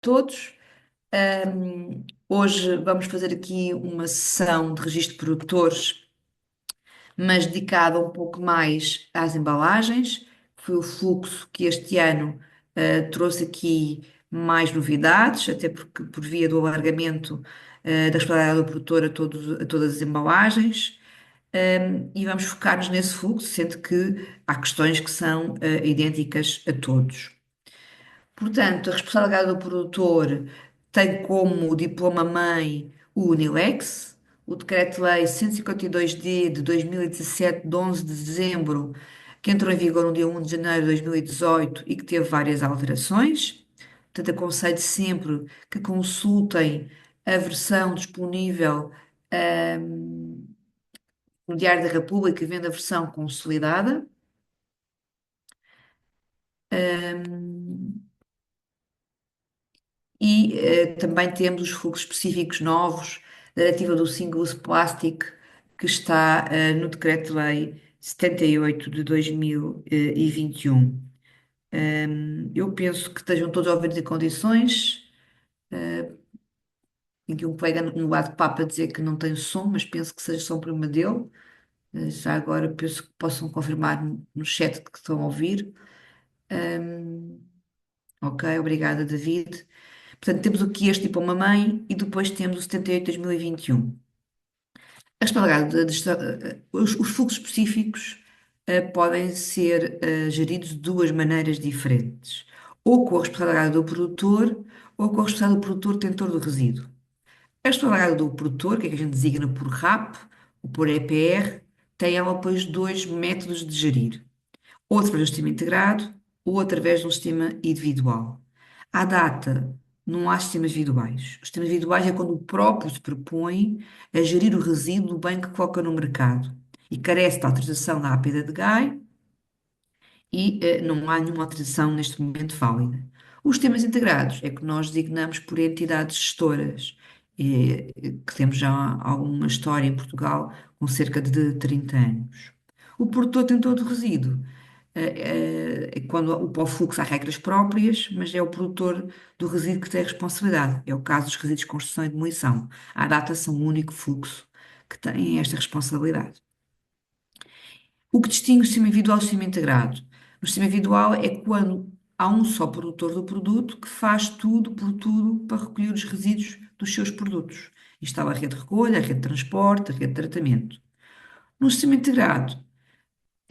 Todos. Hoje vamos fazer aqui uma sessão de registro de produtores, mas dedicada um pouco mais às embalagens. Foi o fluxo que este ano trouxe aqui mais novidades, até porque por via do alargamento da responsabilidade do produtor a todas as embalagens. E vamos focar-nos nesse fluxo, sendo que há questões que são idênticas a todos. Portanto, a responsabilidade do produtor tem como diploma-mãe o Unilex, o Decreto-Lei 152-D de 2017, de 11 de dezembro, que entrou em vigor no dia 1 de janeiro de 2018 e que teve várias alterações. Portanto, aconselho sempre que consultem a versão disponível, no Diário da República, que vem da versão consolidada. E também temos os fluxos específicos novos da Diretiva do Single Use Plastic, que está no Decreto-Lei 78 de 2021. Eu penso que estejam todos ouvidos em condições. Tem aqui um colega no bate-papo a dizer que não tem som, mas penso que seja só um problema dele. Já agora penso que possam confirmar no chat que estão a ouvir. Ahm, ok, obrigada, David. Portanto, temos aqui este tipo uma mãe e depois temos o 78 de 2021. A responsabilidade os fluxos específicos podem ser geridos de duas maneiras diferentes, ou com a responsabilidade do produtor ou com a responsabilidade do produtor detentor do resíduo. A responsabilidade do produtor, que é que a gente designa por RAP ou por EPR, tem ela depois dois métodos de gerir ou através do sistema integrado, ou através de um sistema individual. À data, não há sistemas individuais. Os sistemas individuais é quando o próprio se propõe a gerir o resíduo do bem que coloca no mercado e carece da autorização da API de GAI e não há nenhuma autorização neste momento válida. Os sistemas integrados é que nós designamos por entidades gestoras, que temos já alguma história em Portugal, com cerca de 30 anos. O produtor tem todo o resíduo. Quando o fluxo há regras próprias, mas é o produtor do resíduo que tem a responsabilidade. É o caso dos resíduos de construção e demolição. À data são o único fluxo que tem esta responsabilidade. O que distingue o sistema individual do sistema integrado? No sistema individual é quando há um só produtor do produto que faz tudo por tudo para recolher os resíduos dos seus produtos. Instala a rede de recolha, a rede de transporte, a rede de tratamento. No sistema integrado,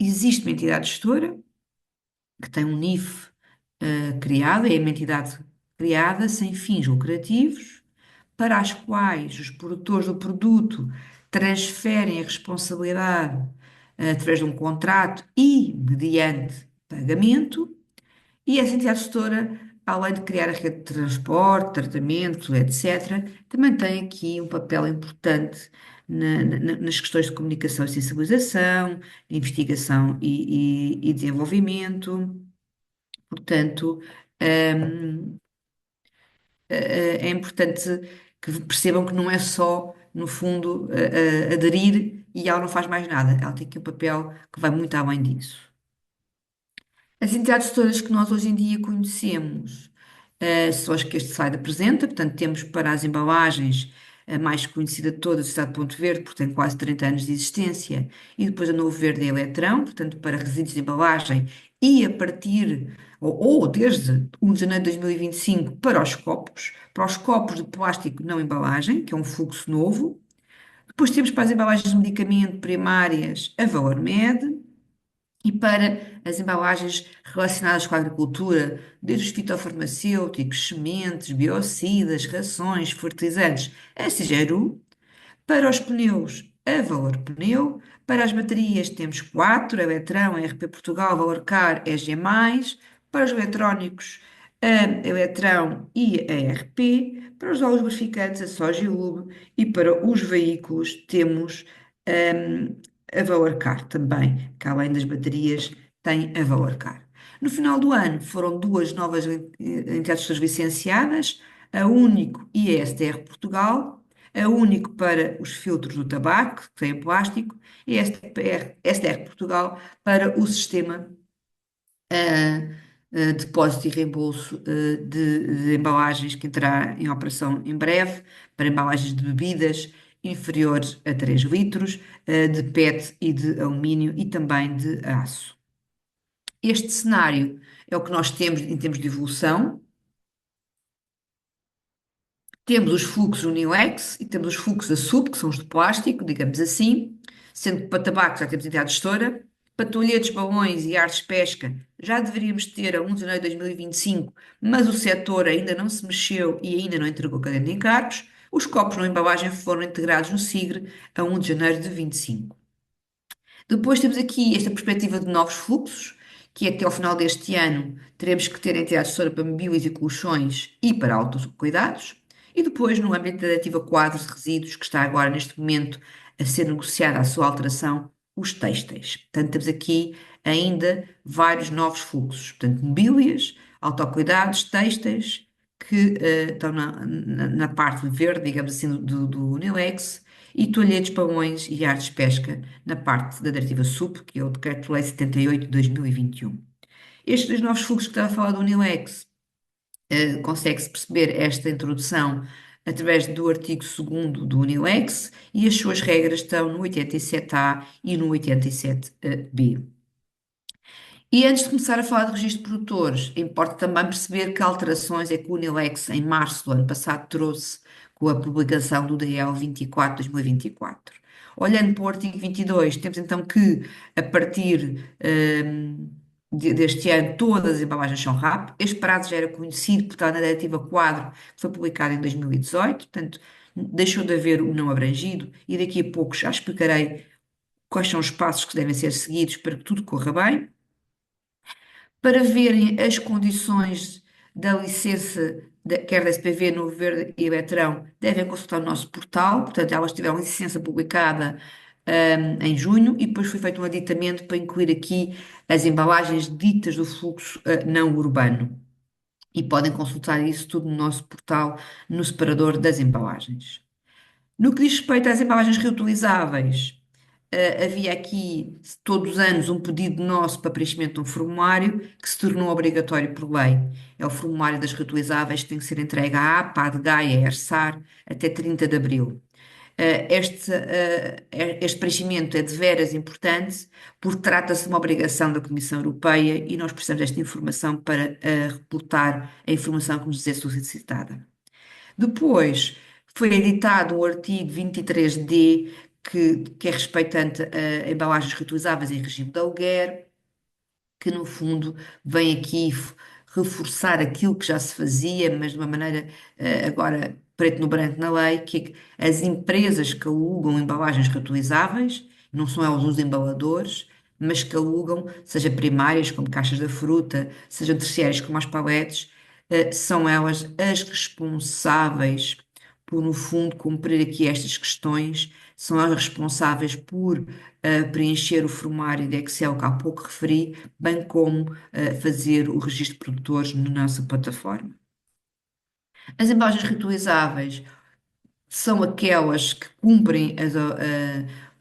existe uma entidade gestora que tem um NIF criado, é uma entidade criada sem fins lucrativos, para as quais os produtores do produto transferem a responsabilidade através de um contrato e mediante pagamento, e essa entidade gestora, além de criar a rede de transporte, tratamento, etc., também tem aqui um papel importante nas questões de comunicação e sensibilização, de investigação e desenvolvimento. Portanto, hum, é importante que percebam que não é só, no fundo, aderir e ela não faz mais nada. Ela tem aqui um papel que vai muito além disso. As entidades todas que nós hoje em dia conhecemos, são as que este slide apresenta, portanto, temos para as embalagens a mais conhecida de todas, a Sociedade Ponto Verde, porque tem quase 30 anos de existência, e depois a Novo Verde e a Eletrão, portanto, para resíduos de embalagem, e a partir, ou desde 1 de janeiro de 2025, para os copos de plástico não embalagem, que é um fluxo novo. Depois temos para as embalagens de medicamento primárias a Valor Med, e para as embalagens relacionadas com a agricultura, desde os fitofarmacêuticos, sementes, biocidas, rações, fertilizantes, a Cigeru. Para os pneus, a Valor Pneu. Para as baterias temos quatro, a Eletrão, a RP Portugal, a Valorcar, a EG+. Para os eletrónicos, a Eletrão e a RP. Para os óleos lubrificantes, a Sogilube. E para os veículos temos a Valorcar também, que além das baterias tem a Valorcar. No final do ano foram duas novas entidades licenciadas, a Único e a STR Portugal. A Único para os filtros do tabaco, que tem plástico, e a STR Portugal para o sistema depósito e reembolso de embalagens que entrará em operação em breve, para embalagens de bebidas inferiores a 3 litros, de PET e de alumínio e também de aço. Este cenário é o que nós temos em termos de evolução. Temos os fluxos Unilex e temos os fluxos da SUP, que são os de plástico, digamos assim, sendo que para tabaco já temos entidade gestora. Para toalhetes, balões e artes de pesca já deveríamos ter a 1 de janeiro de 2025, mas o setor ainda não se mexeu e ainda não entregou a cadeia de encargos. Os copos não embalagem foram integrados no SIGRE a 1 de janeiro de 25. Depois temos aqui esta perspectiva de novos fluxos, que é que até ao final deste ano teremos que ter entidade gestora para mobílias e colchões e para autocuidados. E depois, no âmbito da Diretiva Quadro de Resíduos, que está agora neste momento a ser negociada a sua alteração, os têxteis. Portanto, temos aqui ainda vários novos fluxos. Portanto, mobílias, autocuidados, têxteis, que estão na parte verde, digamos assim, do Unilex, e toalhetes, pavões e artes de pesca na parte da diretiva SUP, que é o Decreto-Lei 78 de 2021. Estes dois novos fluxos que estava a falar do Unilex, consegue-se perceber esta introdução através do artigo 2º do Unilex e as suas regras estão no 87A e no 87B. E antes de começar a falar de registro de produtores, importa também perceber que alterações é que o Unilex, em março do ano passado, trouxe com a publicação do DL 24/2024. Olhando para o artigo 22, temos então que, a partir deste ano, todas as embalagens são RAP. Este prazo já era conhecido, porque está na Diretiva Quadro, que foi publicada em 2018, portanto, deixou de haver o não abrangido, e daqui a pouco já explicarei quais são os passos que devem ser seguidos para que tudo corra bem. Para verem as condições da licença, quer da SPV no Verde e Eletrão, devem consultar o nosso portal. Portanto, elas tiveram licença publicada, em junho e depois foi feito um aditamento para incluir aqui as embalagens ditas do fluxo, não urbano. E podem consultar isso tudo no nosso portal, no separador das embalagens. No que diz respeito às embalagens reutilizáveis, havia aqui todos os anos um pedido nosso para preenchimento de um formulário que se tornou obrigatório por lei. É o formulário das reutilizáveis que tem que ser entregue à APA, à DGAI, à ERSAR até 30 de abril. Este preenchimento é de veras importante porque trata-se de uma obrigação da Comissão Europeia e nós precisamos desta informação para reportar a informação que nos é solicitada. Depois foi editado o artigo 23D, que é respeitante a embalagens reutilizáveis em regime de aluguer, que no fundo vem aqui reforçar aquilo que já se fazia, mas de uma maneira agora preto no branco na lei, que é que as empresas que alugam embalagens reutilizáveis, não são elas os embaladores, mas que alugam, seja primárias, como caixas da fruta, sejam terciárias, como as paletes, são elas as responsáveis por, no fundo, cumprir aqui estas questões, são elas responsáveis por preencher o formulário de Excel que há pouco referi, bem como fazer o registro de produtores na nossa plataforma. As embalagens reutilizáveis são aquelas que cumprem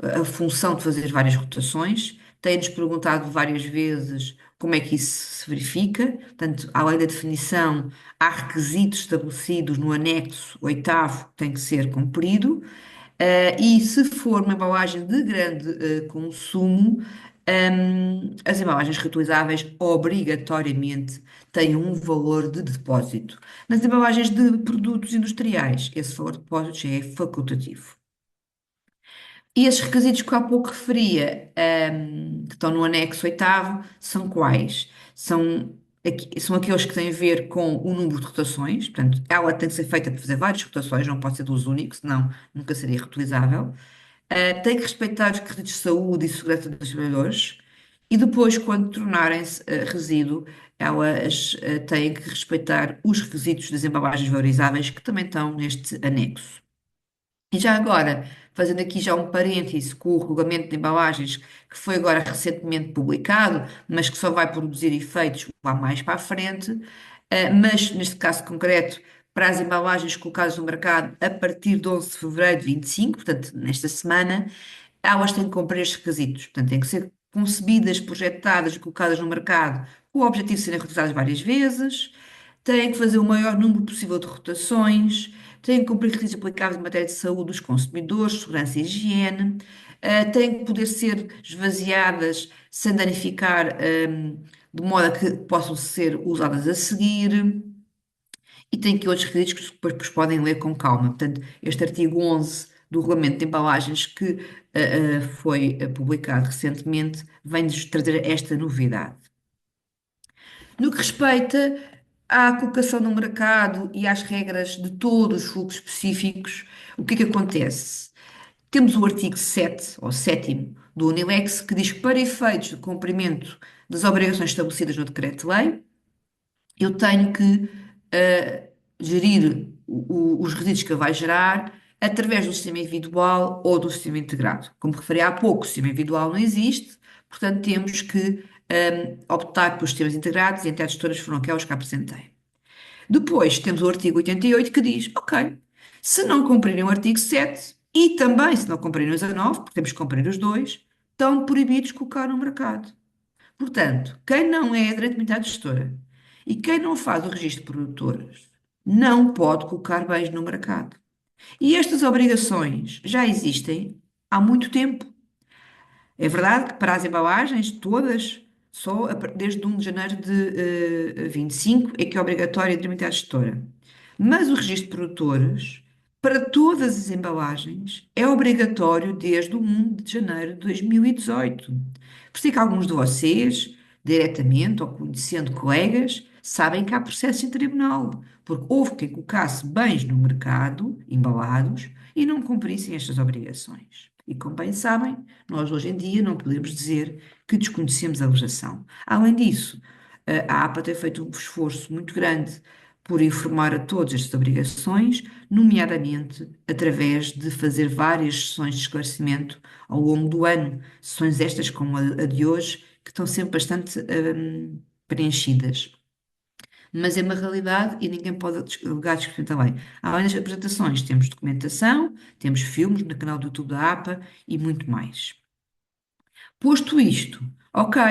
a função de fazer várias rotações. Tem-nos perguntado várias vezes como é que isso se verifica. Portanto, além da definição, há requisitos estabelecidos no anexo oitavo que tem que ser cumprido. E se for uma embalagem de grande consumo, as embalagens reutilizáveis obrigatoriamente têm um valor de depósito. Nas embalagens de produtos industriais, esse valor de depósito já é facultativo. E esses requisitos que há pouco referia, que estão no anexo oitavo, são quais? São aqueles que têm a ver com o número de rotações, portanto, ela tem que ser feita para fazer várias rotações, não pode ser de uso único, senão nunca seria reutilizável. Tem que respeitar os requisitos de saúde e segurança dos trabalhadores. E depois, quando tornarem-se resíduo, elas têm que respeitar os requisitos das embalagens valorizáveis, que também estão neste anexo. E já agora, fazendo aqui já um parêntese com o regulamento de embalagens, que foi agora recentemente publicado, mas que só vai produzir efeitos lá mais para a frente, mas neste caso concreto, para as embalagens colocadas no mercado a partir de 11 de fevereiro de 25, portanto, nesta semana, elas têm que cumprir estes requisitos. Portanto, têm que ser concebidas, projetadas e colocadas no mercado com o objetivo de serem reutilizadas várias vezes, têm que fazer o maior número possível de rotações, têm que cumprir requisitos aplicáveis em matéria de saúde dos consumidores, segurança e higiene, têm que poder ser esvaziadas sem danificar, de modo a que possam ser usadas a seguir. E tem aqui outros requisitos que depois podem ler com calma. Portanto, este artigo 11 do Regulamento de Embalagens, que foi publicado recentemente, vem-nos trazer esta novidade. No que respeita à colocação no mercado e às regras de todos os fluxos específicos, o que é que acontece? Temos o artigo 7 ou 7º, do Unilex, que diz que para efeitos de cumprimento das obrigações estabelecidas no decreto-lei, eu tenho que gerir os resíduos que ele vai gerar através do sistema individual ou do sistema integrado. Como referi há pouco, o sistema individual não existe, portanto temos que optar pelos sistemas integrados e entre as gestoras foram aquelas que apresentei. Depois temos o artigo 88 que diz, ok, se não cumprirem o artigo 7 e também se não cumprirem o 19, porque temos que cumprir os dois, estão proibidos de colocar no mercado. Portanto, quem não é diretamente gestora e quem não faz o registro de produtores não pode colocar bens no mercado. E estas obrigações já existem há muito tempo. É verdade que para as embalagens, todas, só desde 1 de janeiro de 25 é que é obrigatória a determinada gestora. Mas o registro de produtores, para todas as embalagens, é obrigatório desde o 1 de janeiro de 2018. Por isso é que alguns de vocês, diretamente ou conhecendo colegas, sabem que há processo em tribunal, porque houve quem colocasse bens no mercado, embalados, e não cumprissem estas obrigações. E como bem sabem, nós hoje em dia não podemos dizer que desconhecemos a legislação. Além disso, a APA tem feito um esforço muito grande por informar a todos estas obrigações, nomeadamente através de fazer várias sessões de esclarecimento ao longo do ano, sessões estas como a de hoje, que estão sempre bastante preenchidas. Mas é uma realidade e ninguém pode alegar descumprimento da lei. Além das apresentações, temos documentação, temos filmes no canal do YouTube da APA e muito mais. Posto isto, ok,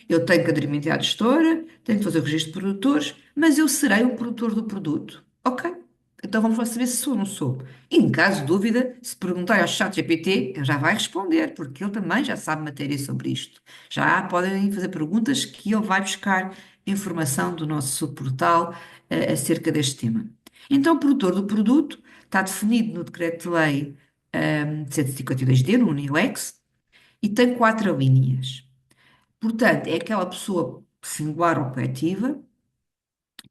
eu tenho que aderir à gestora, tenho que fazer o registro de produtores, mas eu serei o produtor do produto. Ok, então vamos lá saber se sou ou não sou. E em caso de dúvida, se perguntar ao chat GPT, ele já vai responder, porque ele também já sabe matéria sobre isto. Já podem fazer perguntas que ele vai buscar informação do nosso portal acerca deste tema. Então, o produtor do produto está definido no Decreto-Lei 152D, no Unilex, e tem quatro linhas. Portanto, é aquela pessoa singular ou coletiva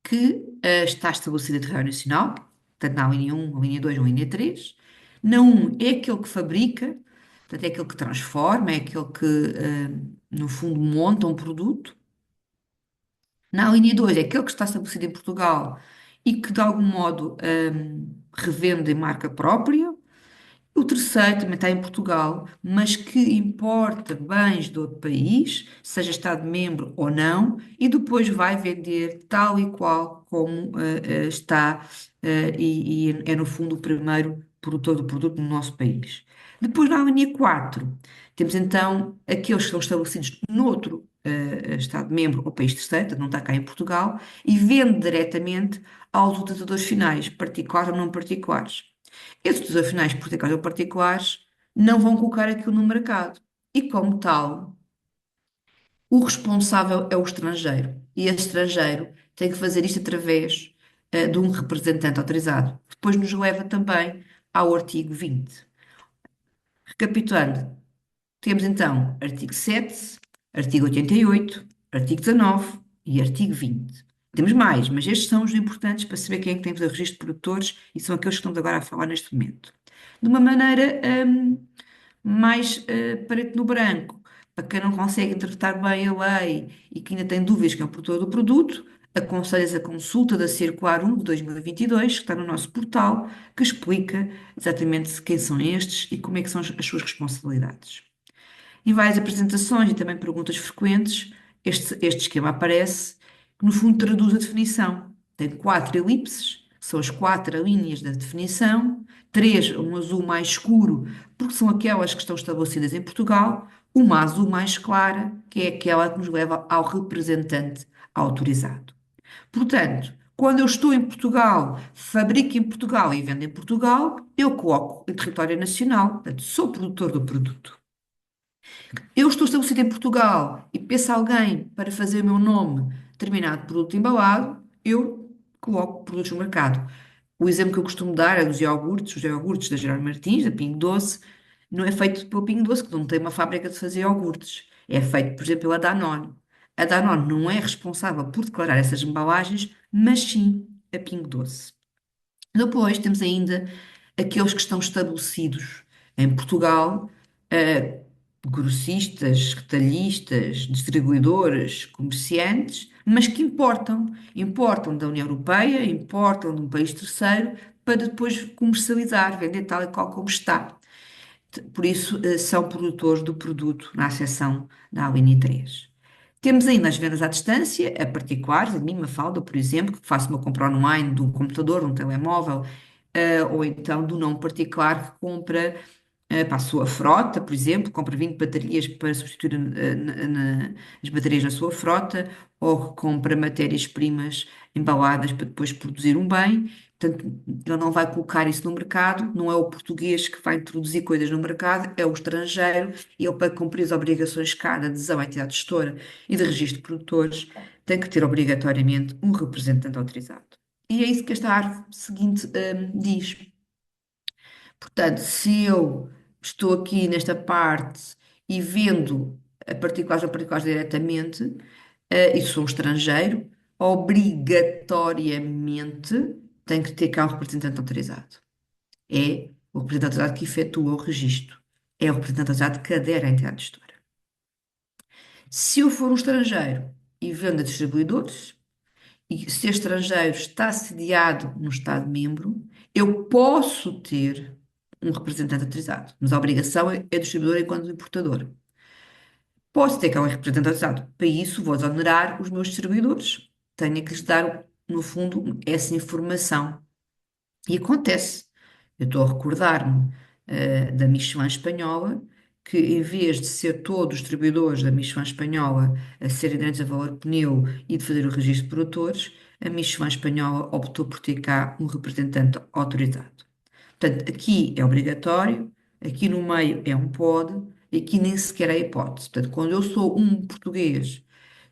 que está estabelecida em território nacional, portanto, na linha 1, na linha 2 ou na linha 3. Na 1 é aquele que fabrica, portanto, é aquele que transforma, é aquele que, no fundo, monta um produto. Na linha 2 é aquele que está estabelecido em Portugal e que, de algum modo, revende em marca própria. O terceiro também está em Portugal, mas que importa bens de outro país, seja Estado-membro ou não, e depois vai vender tal e qual como está, e é no fundo o primeiro produtor do produto no nosso país. Depois, na linha 4 temos então aqueles que estão estabelecidos noutro Estado-membro ou país terceiro, portanto não está cá em Portugal, e vende diretamente aos utilizadores finais, particulares ou não particulares. Esses utilizadores finais, particulares ou particulares, não vão colocar aquilo no mercado. E como tal, o responsável é o estrangeiro. E esse estrangeiro tem que fazer isto através de um representante autorizado. Depois nos leva também ao artigo 20. Recapitulando, temos então artigo 7, artigo 88, artigo 19 e artigo 20. Temos mais, mas estes são os importantes para saber quem é que tem que fazer o registro de produtores e são aqueles que estamos agora a falar neste momento. De uma maneira mais preto no branco, para quem não consegue interpretar bem a lei e que ainda tem dúvidas que é o produtor do produto, aconselho-lhes a consulta da Circular 1 de 2022, que está no nosso portal, que explica exatamente quem são estes e como é que são as suas responsabilidades. Em várias apresentações e também perguntas frequentes, este esquema aparece, que no fundo traduz a definição. Tem quatro elipses, que são as quatro linhas da definição, três, um azul mais escuro, porque são aquelas que estão estabelecidas em Portugal, uma azul mais clara, que é aquela que nos leva ao representante autorizado. Portanto, quando eu estou em Portugal, fabrico em Portugal e vendo em Portugal, eu coloco em território nacional, portanto, sou produtor do produto. Eu estou estabelecido em Portugal e peço a alguém para fazer o meu nome determinado produto embalado, eu coloco produtos no mercado. O exemplo que eu costumo dar é dos iogurtes, os iogurtes da Gerard Martins, da Pingo Doce, não é feito pelo Pingo Doce, que não tem uma fábrica de fazer iogurtes. É feito, por exemplo, pela Danone. A Danone não é responsável por declarar essas embalagens, mas sim a Pingo Doce. Depois temos ainda aqueles que estão estabelecidos em Portugal, eh, grossistas, retalhistas, distribuidores, comerciantes, mas que importam. Importam da União Europeia, importam de um país terceiro, para depois comercializar, vender tal e qual como está. Por isso, são produtores do produto na acessão da Alini 3. Temos ainda as vendas à distância, a particulares, a mim, Mafalda, por exemplo, que faço uma compra online de um computador, de um telemóvel, ou então do não particular que compra para a sua frota, por exemplo, compra 20 baterias para substituir as baterias na sua frota, ou que compra matérias-primas embaladas para depois produzir um bem. Portanto, ele não vai colocar isso no mercado, não é o português que vai introduzir coisas no mercado, é o estrangeiro, e ele, para cumprir as obrigações cá de adesão à entidade gestora e de registro de produtores, tem que ter obrigatoriamente um representante autorizado. E é isso que esta árvore seguinte, diz. Portanto, se eu estou aqui nesta parte e vendo a particulares diretamente, e sou um estrangeiro, obrigatoriamente tem que ter cá um representante autorizado. É o representante autorizado que efetua o registro. É o representante autorizado que adere à entidade gestora. Se eu for um estrangeiro e vendo a distribuidores, e se este estrangeiro está sediado no Estado-membro, eu posso ter um representante autorizado, mas a obrigação é do distribuidor enquanto importador. Posso ter cá um representante autorizado. Para isso, vou exonerar os meus distribuidores. Tenho que lhes dar, no fundo, essa informação. E acontece. Eu estou a recordar-me da Michelin espanhola, que em vez de ser todos os distribuidores da Michelin espanhola a serem aderentes a valor pneu e de fazer o registro de produtores, a Michelin espanhola optou por ter cá um representante autorizado. Portanto, aqui é obrigatório, aqui no meio é um pode, e aqui nem sequer é hipótese. Portanto, quando eu sou um português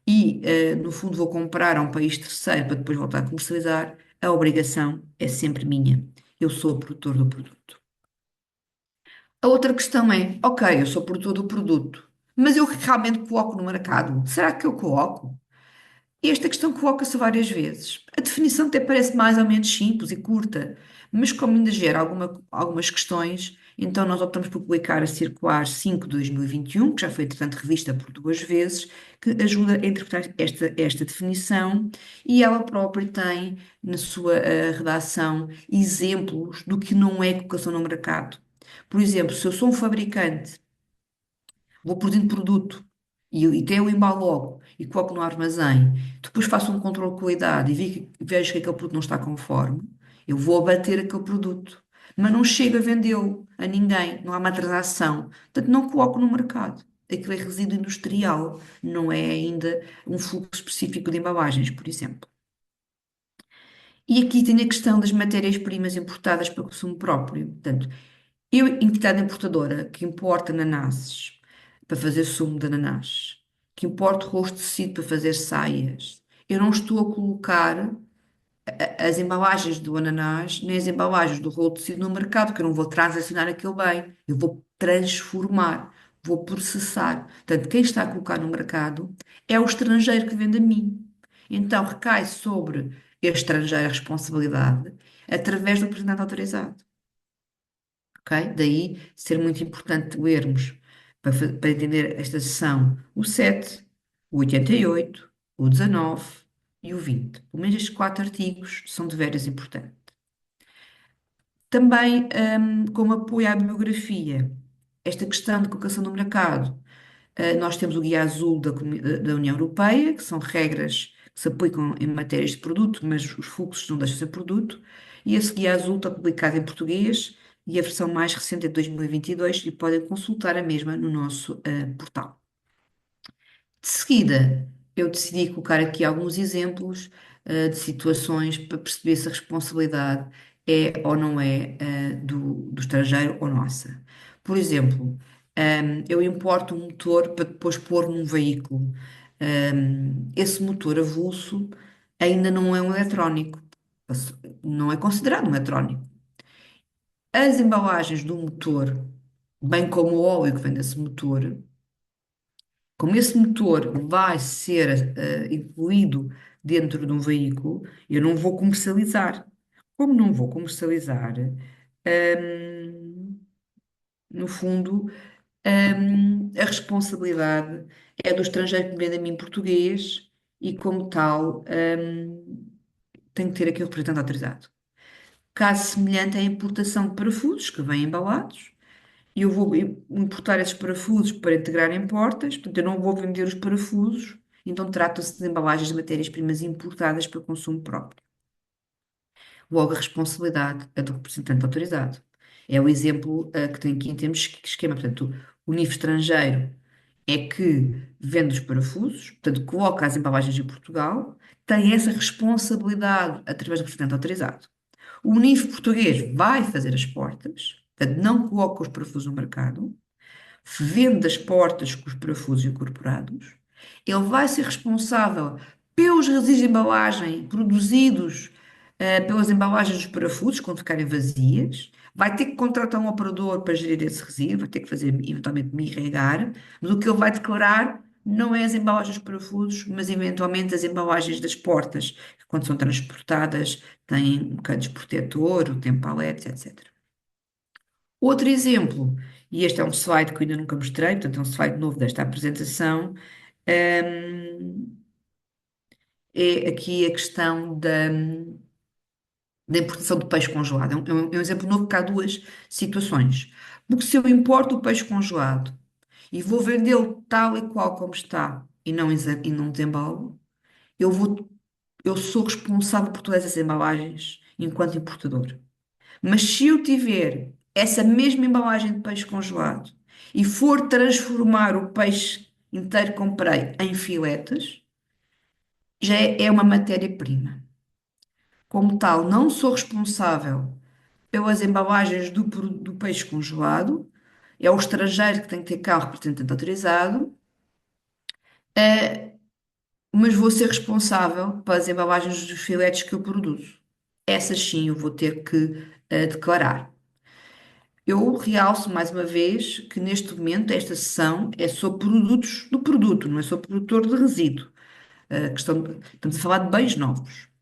e, no fundo, vou comprar a um país terceiro para depois voltar a comercializar, a obrigação é sempre minha. Eu sou o produtor do produto. A outra questão é, ok, eu sou produtor do produto, mas eu realmente coloco no mercado? Será que eu coloco? E esta questão coloca-se várias vezes. A definição até parece mais ou menos simples e curta, mas como ainda gera algumas questões, então nós optamos por publicar a Circular 5 de 2021, que já foi, entretanto, revista por duas vezes, que ajuda a interpretar esta definição e ela própria tem, na sua redação, exemplos do que não é colocação no mercado. Por exemplo, se eu sou um fabricante, vou produzindo produto e tenho o embalo logo e coloco no armazém, depois faço um controle de qualidade e vejo que aquele produto não está conforme, eu vou abater aquele produto, mas não chego a vendê-lo a ninguém, não há uma transação, portanto não coloco no mercado. Aquilo é resíduo industrial, não é ainda um fluxo específico de embalagens, por exemplo. E aqui tem a questão das matérias-primas importadas para consumo próprio. Portanto, eu, entidade importadora, que importa ananases para fazer sumo de ananás, que importa rosto de tecido para fazer saias, eu não estou a colocar as embalagens do ananás nem as embalagens do rolo de tecido no mercado, porque eu não vou transacionar aquele bem, eu vou transformar, vou processar. Portanto, quem está a colocar no mercado é o estrangeiro que vende a mim. Então, recai sobre este estrangeiro a responsabilidade através do representante autorizado. Ok? Daí ser muito importante lermos para entender esta sessão o 7, o 88, o 19 e o 20. Pelo menos estes quatro artigos são de veras importantes. Também, como apoio à bibliografia, esta questão de colocação no mercado, nós temos o Guia Azul da União Europeia, que são regras que se aplicam em matérias de produto, mas os fluxos não deixam de ser produto, e esse Guia Azul está publicado em português, e a versão mais recente é de 2022 e podem consultar a mesma no nosso portal. De seguida, eu decidi colocar aqui alguns exemplos de situações para perceber se a responsabilidade é ou não é do estrangeiro ou nossa. Por exemplo, eu importo um motor para depois pôr num veículo. Esse motor avulso ainda não é um eletrónico, não é considerado um eletrónico. As embalagens do motor, bem como o óleo que vem desse motor, como esse motor vai ser incluído dentro de um veículo, eu não vou comercializar. Como não vou comercializar, no fundo, a responsabilidade é do estrangeiro que me vende a mim português e, como tal, tem que ter aquele representante autorizado. Caso semelhante à importação de parafusos que vêm embalados, e eu vou importar esses parafusos para integrar em portas, portanto, eu não vou vender os parafusos, então trata-se de embalagens de matérias-primas importadas para consumo próprio. Logo, a responsabilidade é do representante autorizado. É o exemplo, que tem aqui em termos de esquema. Portanto, o nível estrangeiro é que vende os parafusos, portanto, coloca as embalagens em Portugal, tem essa responsabilidade através do representante autorizado. O NIF português vai fazer as portas, portanto, não coloca os parafusos no mercado, vende as portas com os parafusos incorporados, ele vai ser responsável pelos resíduos de embalagem produzidos pelas embalagens dos parafusos, quando ficarem vazias, vai ter que contratar um operador para gerir esse resíduo, vai ter que fazer eventualmente me irrigar, mas o que ele vai declarar não é as embalagens dos parafusos, mas eventualmente as embalagens das portas, que quando são transportadas têm um bocado de protetor, o tempaletes, etc. Outro exemplo, e este é um slide que eu ainda nunca mostrei, portanto é um slide novo desta apresentação, hum, é aqui a questão da importação de peixe congelado. É um exemplo novo porque há duas situações. Porque se eu importo o peixe congelado e vou vendê-lo tal e qual como está e não desembalo, eu vou, eu sou responsável por todas essas embalagens enquanto importador. Mas se eu tiver essa mesma embalagem de peixe congelado e for transformar o peixe inteiro que comprei em filetes, já é uma matéria-prima. Como tal, não sou responsável pelas embalagens do peixe congelado, é o estrangeiro que tem que ter cá o representante autorizado, mas vou ser responsável pelas embalagens dos filetes que eu produzo. Essas sim eu vou ter que declarar. Eu realço mais uma vez que neste momento esta sessão é sobre produtos do produto, não é sobre produtor de resíduo. Estamos a falar de bens novos.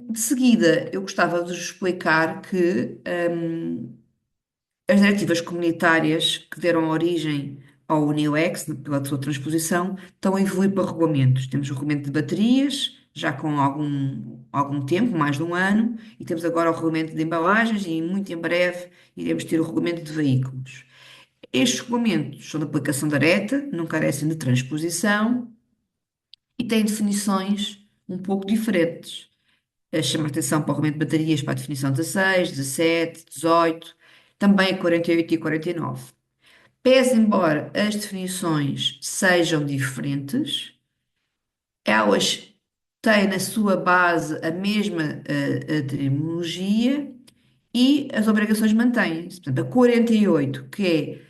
De seguida, eu gostava de vos explicar que as diretivas comunitárias que deram origem ao UNILEX, pela sua transposição, estão a evoluir para regulamentos. Temos o regulamento de baterias, já com algum tempo, mais de um ano, e temos agora o regulamento de embalagens e muito em breve iremos ter o regulamento de veículos. Estes regulamentos são de aplicação direta, não carecem de transposição e têm definições um pouco diferentes. Chama a atenção para o regulamento de baterias para a definição 16, 17, 18, também 48 e 49. Pese embora as definições sejam diferentes, elas têm na sua base a mesma terminologia e as obrigações mantêm-se. Portanto, a 48, que é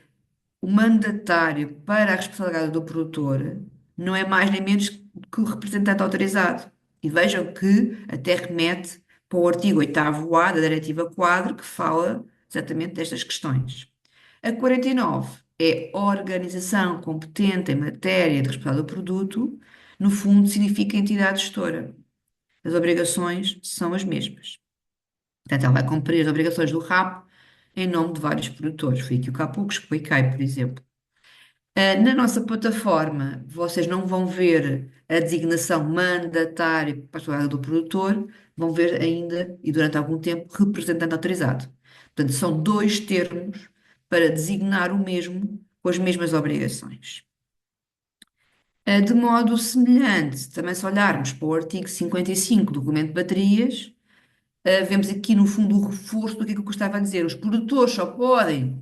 o mandatário para a responsabilidade do produtor, não é mais nem menos que o representante autorizado. E vejam que até remete para o artigo 8º-A da Diretiva Quadro, que fala exatamente destas questões. A 49 é a organização competente em matéria de responsabilidade do produto, no fundo significa entidade gestora. As obrigações são as mesmas. Portanto, ela vai cumprir as obrigações do RAP em nome de vários produtores. Foi aqui o que há pouco expliquei, por exemplo. Na nossa plataforma, vocês não vão ver a designação mandatária para a responsabilidade do produtor, vão ver ainda, e durante algum tempo, representante autorizado. Portanto, são dois termos para designar o mesmo com as mesmas obrigações. De modo semelhante, também se olharmos para o artigo 55 do Regulamento de Baterias, Vemos aqui, no fundo, o reforço do que eu estava a dizer. Os produtores só podem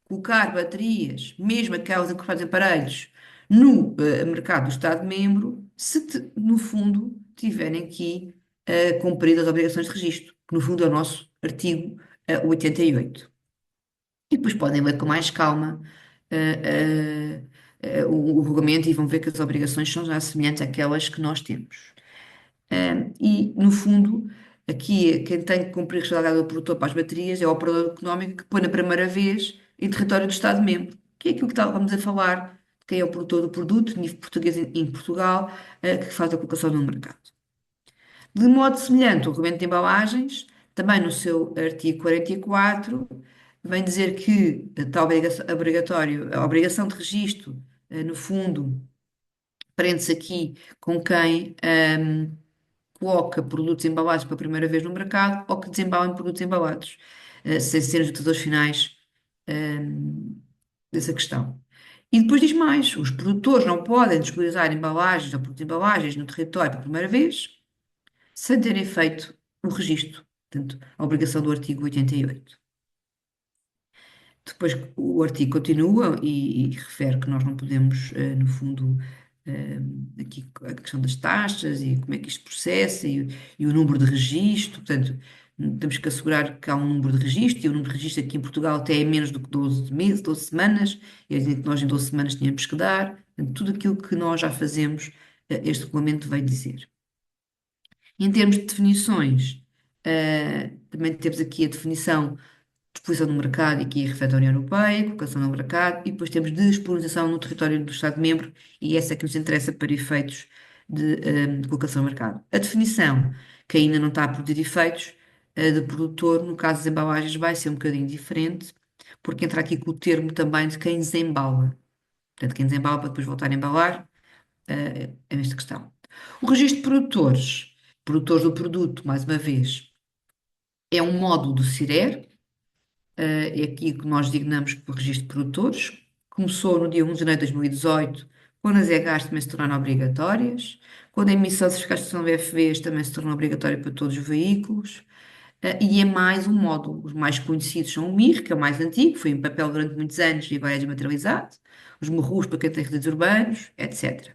colocar baterias, mesmo aquelas incorporadas em aparelhos, no mercado do Estado-membro, se, no fundo, tiverem aqui cumprido as obrigações de registro, que no fundo é o nosso artigo 88. E depois podem ler com mais calma o regulamento e vão ver que as obrigações são já semelhantes àquelas que nós temos. E, no fundo, aqui quem tem que cumprir a responsabilidade do produtor para as baterias é o operador económico que põe na primeira vez em território do Estado-membro, que é aquilo que estávamos a falar, de quem é o produtor do produto, nível português em Portugal, que faz a colocação no mercado. De modo semelhante, o regulamento de embalagens, também no seu artigo 44, vem dizer que está obrigatório, a obrigação de registro, no fundo, prende-se aqui com quem coloca produtos embalados pela primeira vez no mercado ou que desembalem produtos embalados, sem serem os utilizadores finais, dessa questão. E depois diz mais: os produtores não podem disponibilizar embalagens ou produtos de embalagens no território pela primeira vez sem terem feito o registro. Portanto, a obrigação do artigo 88. Depois o artigo continua e refere que nós não podemos, no fundo, aqui a questão das taxas e como é que isto processa e o número de registro. Portanto, temos que assegurar que há um número de registro e o número de registro aqui em Portugal até é menos do que 12 meses, 12 semanas. E a gente que nós em 12 semanas tínhamos que dar. Portanto, tudo aquilo que nós já fazemos, este regulamento veio dizer. Em termos de definições, também temos aqui a definição disposição no mercado, e aqui refere a União Europeia, colocação no mercado, e depois temos disponibilização no território do Estado-membro, e essa é que nos interessa para efeitos de colocação no mercado. A definição, que ainda não está a produzir efeitos, de produtor, no caso das embalagens, vai ser um bocadinho diferente, porque entra aqui com o termo também de quem desembala. Portanto, quem desembala para depois voltar a embalar, é esta questão. O registro de produtores, produtores do produto, mais uma vez, é um módulo do CIRER, é aqui que nós designamos por registro de produtores. Começou no dia 1 de janeiro de 2018, quando as EHAs também se tornaram obrigatórias, quando a emissão de certificados de de VFVs também se tornou obrigatória para todos os veículos, e é mais um módulo. Os mais conhecidos são o MIR, que é o mais antigo, foi em papel durante muitos anos e agora é desmaterializado, os MRUs para quem tem resíduos urbanos, etc.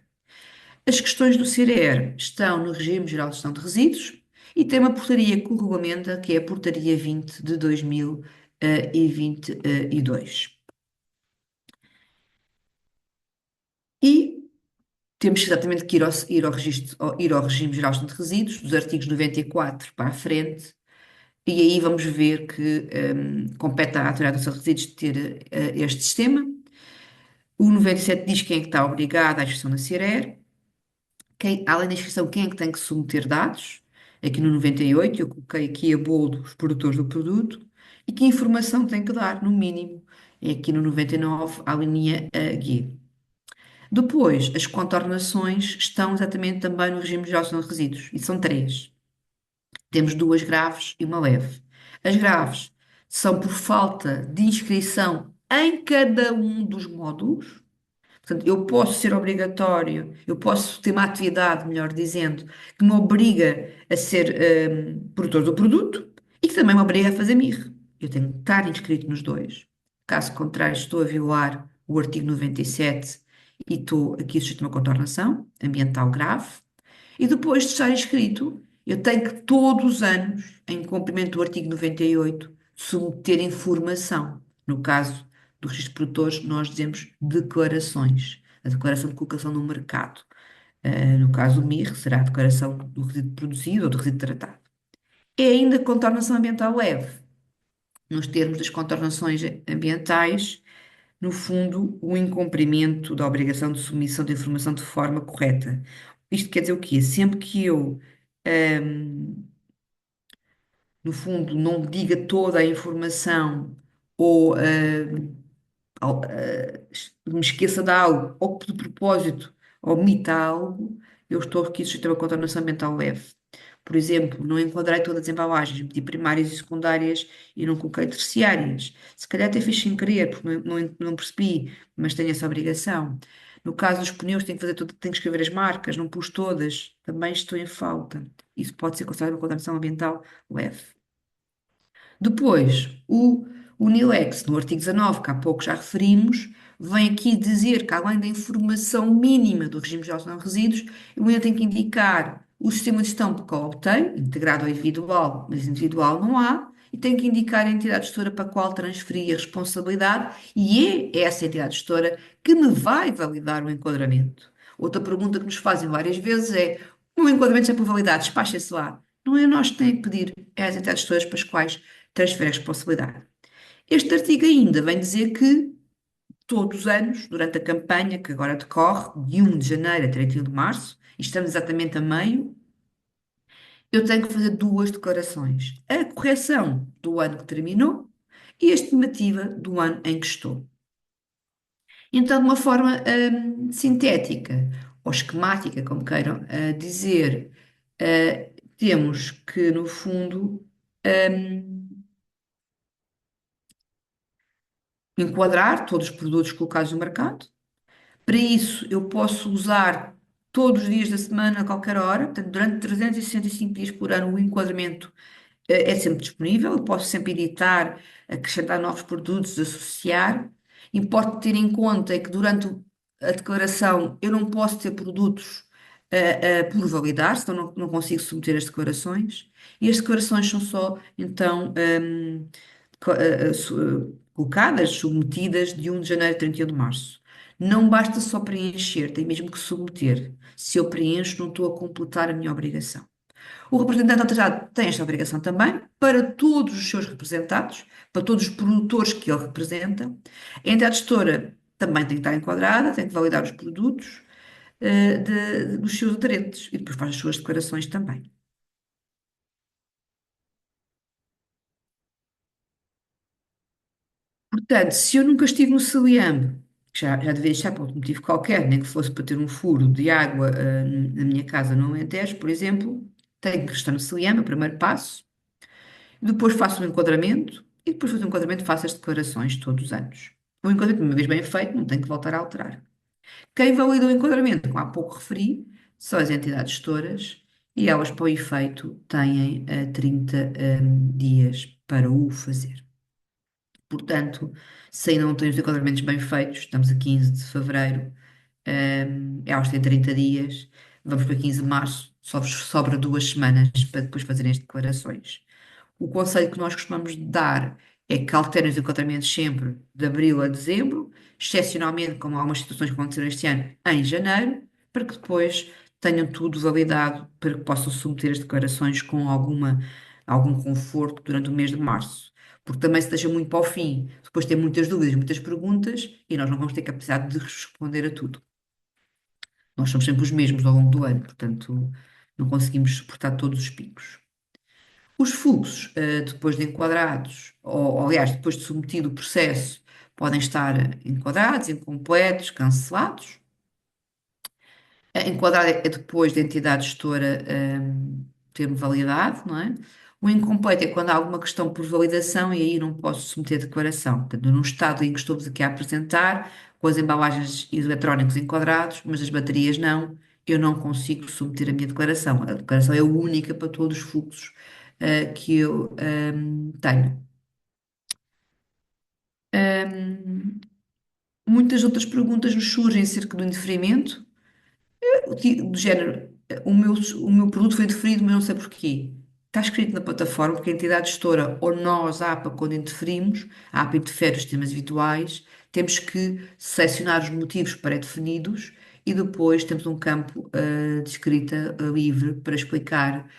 As questões do CIRER estão no Regime Geral de Gestão de Resíduos e tem uma portaria que o regulamenta, que é a Portaria 20 de 2022. E temos exatamente que ir ao Regime Geral de Gestão de Resíduos, dos artigos 94 para a frente, e aí vamos ver que compete à Autoridade de Gestão de Resíduos ter este sistema. O 97 diz quem é que está obrigado à inscrição na CIRER. Além da inscrição, quem é que tem que submeter dados? Aqui no 98, eu coloquei aqui a boldo os produtores do produto e que informação tem que dar, no mínimo. É aqui no 99, a linha G. Depois, as contornações estão exatamente também no regime de gestão de resíduos e são três. Temos duas graves e uma leve. As graves são por falta de inscrição em cada um dos módulos. Portanto, eu posso ser obrigatório, eu posso ter uma atividade, melhor dizendo, que me obriga a ser produtor do produto e que também me obriga a fazer MIR. Eu tenho que estar inscrito nos dois. Caso contrário, estou a violar o artigo 97 e estou aqui sujeito a uma contornação ambiental grave. E depois de estar inscrito, eu tenho que todos os anos, em cumprimento do artigo 98, submeter informação. No caso do registro de produtores, nós dizemos declarações. A declaração de colocação no mercado. No caso do MIR, será a declaração do resíduo produzido ou do resíduo tratado. É ainda contornação ambiental leve. Nos termos das contornações ambientais, no fundo, o incumprimento da obrigação de submissão de informação de forma correta. Isto quer dizer o quê? Sempre que eu, no fundo, não diga toda a informação ou me esqueça de algo ou que de propósito omita algo, eu estou aqui sujeito a uma contaminação ambiental leve. Por exemplo, não enquadrei todas as embalagens, meti primárias e secundárias e não coloquei terciárias. Se calhar até fiz sem querer, porque não percebi, mas tenho essa obrigação. No caso dos pneus, tenho que fazer tudo, tenho que escrever as marcas, não pus todas, também estou em falta. Isso pode ser considerado uma contaminação ambiental leve. Depois, o NILEX, no artigo 19, que há pouco já referimos, vem aqui dizer que, além da informação mínima do regime de gestão de resíduos, eu ainda tenho que indicar o sistema de gestão que optei, integrado ou individual, mas individual não há, e tenho que indicar a entidade gestora para a qual transferi a responsabilidade, e é essa entidade gestora que me vai validar o enquadramento. Outra pergunta que nos fazem várias vezes é: o meu enquadramento já é por validade, despacha-se lá. Não é nós que temos que pedir, é as entidades gestoras para as quais transfere a responsabilidade. Este artigo ainda vem dizer que todos os anos, durante a campanha que agora decorre, de 1 de janeiro a 31 de março, e estamos exatamente a meio, eu tenho que fazer duas declarações: a correção do ano que terminou e a estimativa do ano em que estou. Então, de uma forma sintética ou esquemática, como queiram dizer, temos que, no fundo, enquadrar todos os produtos colocados no mercado. Para isso, eu posso usar todos os dias da semana, a qualquer hora, portanto, durante 365 dias por ano, o enquadramento é sempre disponível. Eu posso sempre editar, acrescentar novos produtos, associar. Importa ter em conta é que durante a declaração eu não posso ter produtos por validar, senão não consigo submeter as declarações. E as declarações são só, então, colocadas, submetidas de 1 de janeiro a 31 de março. Não basta só preencher, tem mesmo que submeter. Se eu preencho, não estou a completar a minha obrigação. O representante autorizado tem esta obrigação também para todos os seus representados, para todos os produtores que ele representa. A entidade gestora também tem que estar enquadrada, tem que validar os produtos dos seus aderentes e depois faz as suas declarações também. Portanto, se eu nunca estive no Celiambe, que já devia estar por outro motivo qualquer, nem que fosse para ter um furo de água na minha casa no Alentejo, por exemplo, tenho que estar no Celiambe, é o primeiro passo. Depois faço um enquadramento e depois faço um enquadramento faço as declarações todos os anos. O enquadramento, uma vez bem feito, não tem que voltar a alterar. Quem valida o enquadramento, como há pouco referi, são as entidades gestoras e elas, para o efeito, têm 30 dias para o fazer. Portanto, se ainda não têm os enquadramentos bem feitos, estamos a 15 de fevereiro, elas têm 30 dias, vamos para 15 de março, só vos sobra 2 semanas para depois fazerem as declarações. O conselho que nós costumamos dar é que alterem os enquadramentos sempre de abril a dezembro, excepcionalmente, como há algumas situações que aconteceram este ano, em janeiro, para que depois tenham tudo validado, para que possam submeter as declarações com algum conforto durante o mês de março. Porque também se deixa muito para o fim, depois tem muitas dúvidas, muitas perguntas, e nós não vamos ter capacidade de responder a tudo. Nós somos sempre os mesmos ao longo do ano, portanto, não conseguimos suportar todos os picos. Os fluxos, depois de enquadrados, ou aliás, depois de submetido o processo, podem estar enquadrados, incompletos, cancelados. Enquadrado é depois da entidade gestora, ter validade, não é? O incompleto é quando há alguma questão por validação e aí não posso submeter declaração. Portanto, no estado em que estou-vos aqui a apresentar, com as embalagens e os eletrónicos enquadrados, mas as baterias não, eu não consigo submeter a minha declaração. A declaração é única para todos os fluxos, que eu, tenho. Hum, Muitas outras perguntas nos surgem acerca do indeferimento. Do género, o meu produto foi indeferido, mas não sei porquê. Está escrito na plataforma, porque a entidade gestora ou nós, a APA, quando interferimos, a APA interfere os sistemas virtuais, temos que selecionar os motivos pré-definidos e depois temos um campo de escrita livre para explicar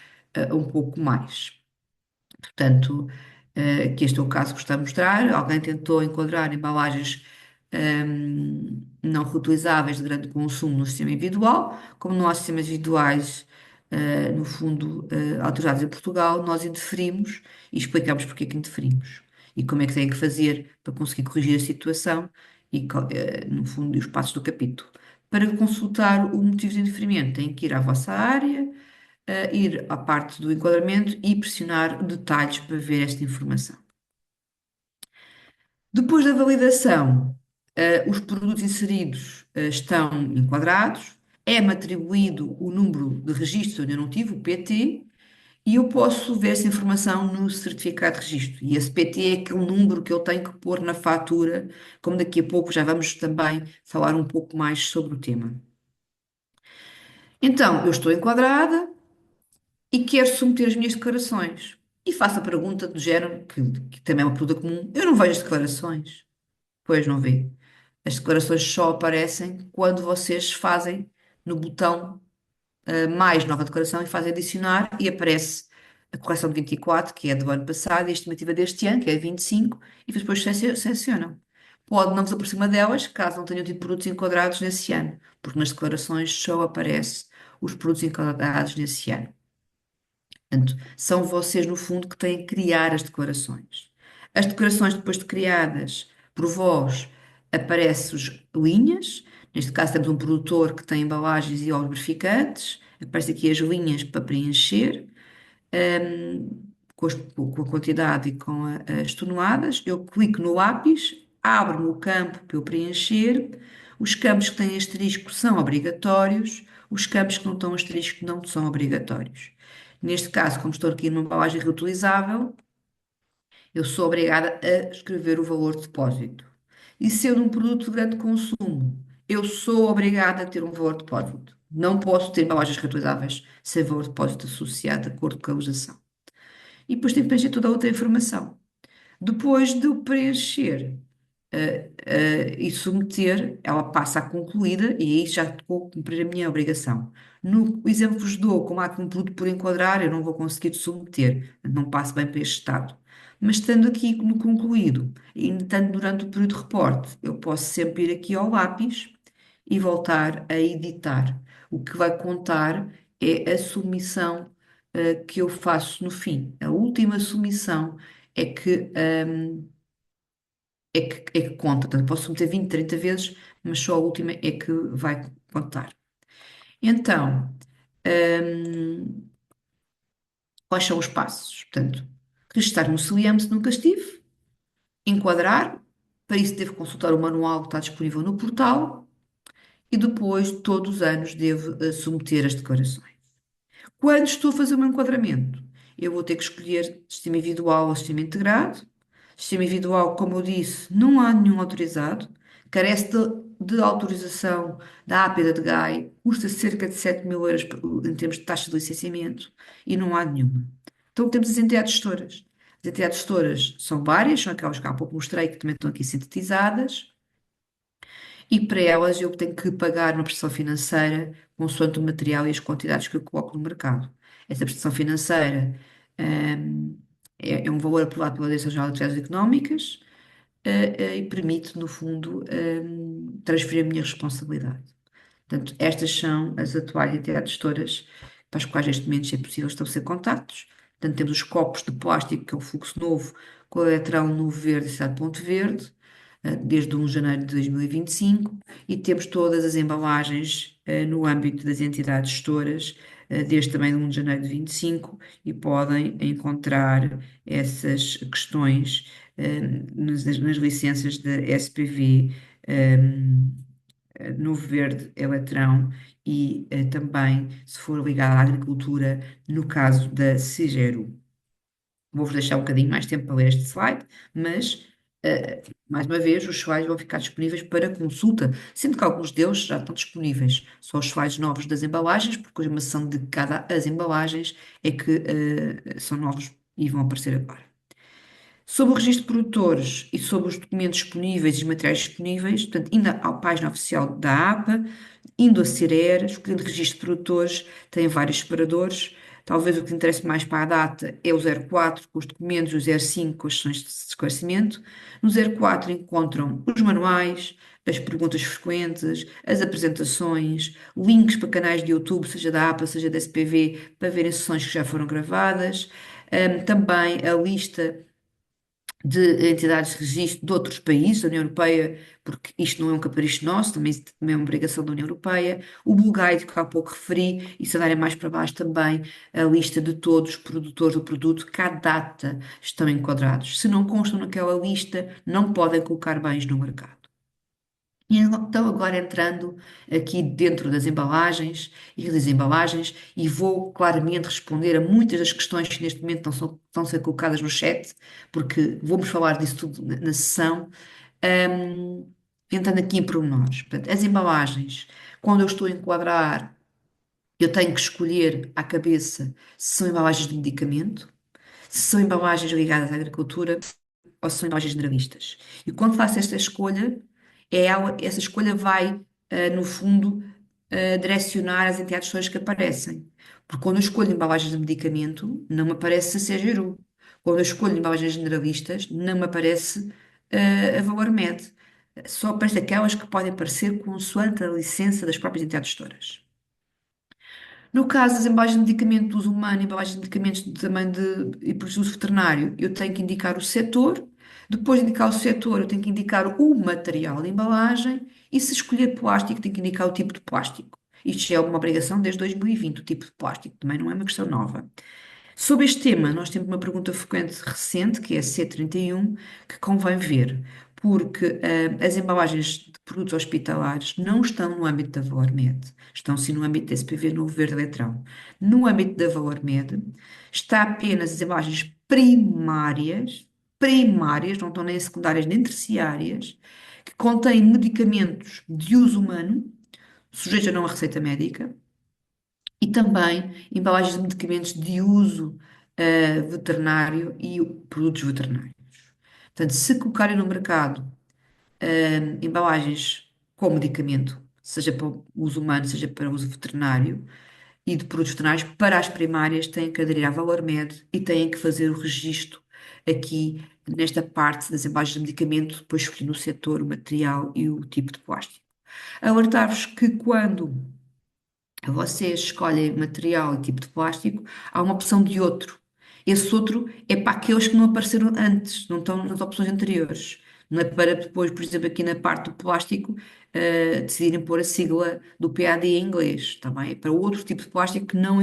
um pouco mais. Portanto, que este é o caso que está a mostrar. Alguém tentou enquadrar embalagens não reutilizáveis de grande consumo no sistema individual. Como não há sistemas individuais, no fundo, autorizados em Portugal, nós interferimos e explicamos porque é que interferimos e como é que têm que fazer para conseguir corrigir a situação e, no fundo, os passos do capítulo. Para consultar o motivo de indeferimento, têm que ir à vossa área, ir à parte do enquadramento e pressionar detalhes para ver esta informação. Depois da validação, Os produtos inseridos, estão enquadrados, é-me atribuído o número de registro onde eu não tive, o PT, e eu posso ver essa informação no certificado de registro. E esse PT é aquele número que eu tenho que pôr na fatura, como daqui a pouco já vamos também falar um pouco mais sobre o tema. Então, eu estou enquadrada e quero submeter as minhas declarações. E faço a pergunta do género, que também é uma pergunta comum: eu não vejo as declarações. Pois não vê. As declarações só aparecem quando vocês fazem no botão mais nova declaração e fazem adicionar e aparece a correção de 24, que é do ano passado, e a estimativa deste ano, que é de 25, e depois selecionam. Pode não vos aparecer uma delas, caso não tenham tido produtos enquadrados nesse ano, porque nas declarações só aparece os produtos enquadrados nesse ano. Portanto, são vocês, no fundo, que têm que criar as declarações. As declarações, depois de criadas por vós, aparecem as linhas. Neste caso, temos um produtor que tem embalagens e lubrificantes. Aparecem aqui as linhas para preencher, com a quantidade e com as toneladas. Eu clico no lápis, abro-me o campo para eu preencher. Os campos que têm asterisco são obrigatórios, os campos que não estão asterisco não são obrigatórios. Neste caso, como estou aqui numa embalagem reutilizável, eu sou obrigada a escrever o valor de depósito. E se eu num produto de grande consumo, eu sou obrigada a ter um valor de depósito. Não posso ter embalagens reutilizáveis sem valor de depósito associado de acordo com a legislação. E depois tenho que preencher toda a outra informação. Depois de eu preencher e submeter, ela passa a concluída e aí já estou a cumprir a minha obrigação. No exemplo que vos dou, como há aqui um produto por enquadrar, eu não vou conseguir submeter, não passo bem para este estado. Mas estando aqui no concluído, e estando durante o período de reporte, eu posso sempre ir aqui ao lápis e voltar a editar. O que vai contar é a submissão que eu faço no fim. A última submissão é que, é que conta. Portanto, posso submeter 20, 30 vezes, mas só a última é que vai contar. Então, hum, quais são os passos? Portanto, registrar no CIEM se nunca estive, enquadrar, para isso devo consultar o manual que está disponível no portal e depois, todos os anos, devo submeter as declarações. Quando estou a fazer o meu enquadramento, eu vou ter que escolher sistema individual ou sistema integrado. Sistema individual, como eu disse, não há nenhum autorizado, carece de autorização da API da DGAI, custa cerca de 7.000 euros em termos de taxa de licenciamento e não há nenhuma. Então temos as entidades gestoras. As entidades gestoras são várias, são aquelas que há pouco mostrei que também estão aqui sintetizadas. E para elas eu tenho que pagar uma prestação financeira consoante o material e as quantidades que eu coloco no mercado. Essa prestação financeira, é um valor aprovado pela Direção-Geral de Atividades Económicas, e permite, no fundo, transferir a minha responsabilidade. Portanto, estas são as atuais entidades gestoras para as quais neste momento é possível estabelecer contactos. Portanto, temos os copos de plástico, que é o fluxo novo, com o eletrão no verde e cidade de Ponto Verde, desde 1 de janeiro de 2025, e temos todas as embalagens no âmbito das entidades gestoras, desde também 1 de janeiro de 25, e podem encontrar essas questões nas licenças da SPV, no verde eletrão e também, se for ligado à agricultura, no caso da Cigeru. Vou-vos deixar um bocadinho mais tempo para ler este slide, mas, mais uma vez, os slides vão ficar disponíveis para consulta, sendo que alguns deles já estão disponíveis. Só os slides novos das embalagens, porque a informação de cada as embalagens é que são novos e vão aparecer agora. Sobre o registro de produtores e sobre os documentos disponíveis e os materiais disponíveis, portanto, indo à página oficial da APA, indo a CERER, escolhendo registro de produtores, tem vários separadores. Talvez o que interesse mais para a data é o 04, com os documentos, o 05, com as sessões de esclarecimento. No 04 encontram os manuais, as perguntas frequentes, as apresentações, links para canais de YouTube, seja da APA, seja da SPV, para verem sessões que já foram gravadas. Também a lista de entidades de registro de outros países da União Europeia, porque isto não é um capricho nosso, também é uma obrigação da União Europeia. O Bulgaid, que há pouco referi, e se andarem mais para baixo também, a lista de todos os produtores do produto, que à data estão enquadrados. Se não constam naquela lista, não podem colocar bens no mercado. E então, agora entrando aqui dentro das embalagens e das embalagens, e vou claramente responder a muitas das questões que neste momento estão a ser colocadas no chat, porque vamos falar disso tudo na sessão. Ahm, Entrando aqui em pormenores. Portanto, as embalagens, quando eu estou a enquadrar, eu tenho que escolher à cabeça se são embalagens de medicamento, se são embalagens ligadas à agricultura ou se são embalagens generalistas. E quando faço esta escolha, essa escolha vai, no fundo, direcionar as entidades todas que aparecem. Porque quando eu escolho embalagens de medicamento, não me aparece a CGRU. Quando eu escolho embalagens generalistas, não me aparece, a Valormed. Só aparece aquelas que podem aparecer consoante a licença das próprias entidades gestoras. No caso das embalagens de medicamento de uso humano, embalagens de medicamentos também e produtos de uso veterinário, eu tenho que indicar o setor. Depois de indicar o setor, eu tenho que indicar o material de embalagem. E se escolher plástico, tenho que indicar o tipo de plástico. Isto já é uma obrigação desde 2020, o tipo de plástico. Também não é uma questão nova. Sobre este tema, nós temos uma pergunta frequente recente, que é a C31, que convém ver, porque as embalagens de produtos hospitalares não estão no âmbito da Valormed, estão sim no âmbito da SPV Novo Verde Eletrão. No âmbito da Valormed está apenas as embalagens primárias, não estão nem secundárias nem terciárias, que contêm medicamentos de uso humano, sujeitos a não a receita médica, e também embalagens de medicamentos de uso veterinário e produtos veterinários. Portanto, se colocarem no mercado embalagens com medicamento, seja para o uso humano, seja para o uso veterinário, e de produtos veterinários, para as primárias têm que aderir à Valormed e têm que fazer o registro aqui nesta parte das embalagens de medicamento, depois escolhendo o setor, o material e o tipo de plástico. Alertar-vos que quando vocês escolhem material e tipo de plástico, há uma opção de outro. Esse outro é para aqueles que não apareceram antes, não estão nas opções anteriores. Não é para depois, por exemplo, aqui na parte do plástico, decidirem pôr a sigla do PAD em inglês, também. É para outro tipo de plástico que não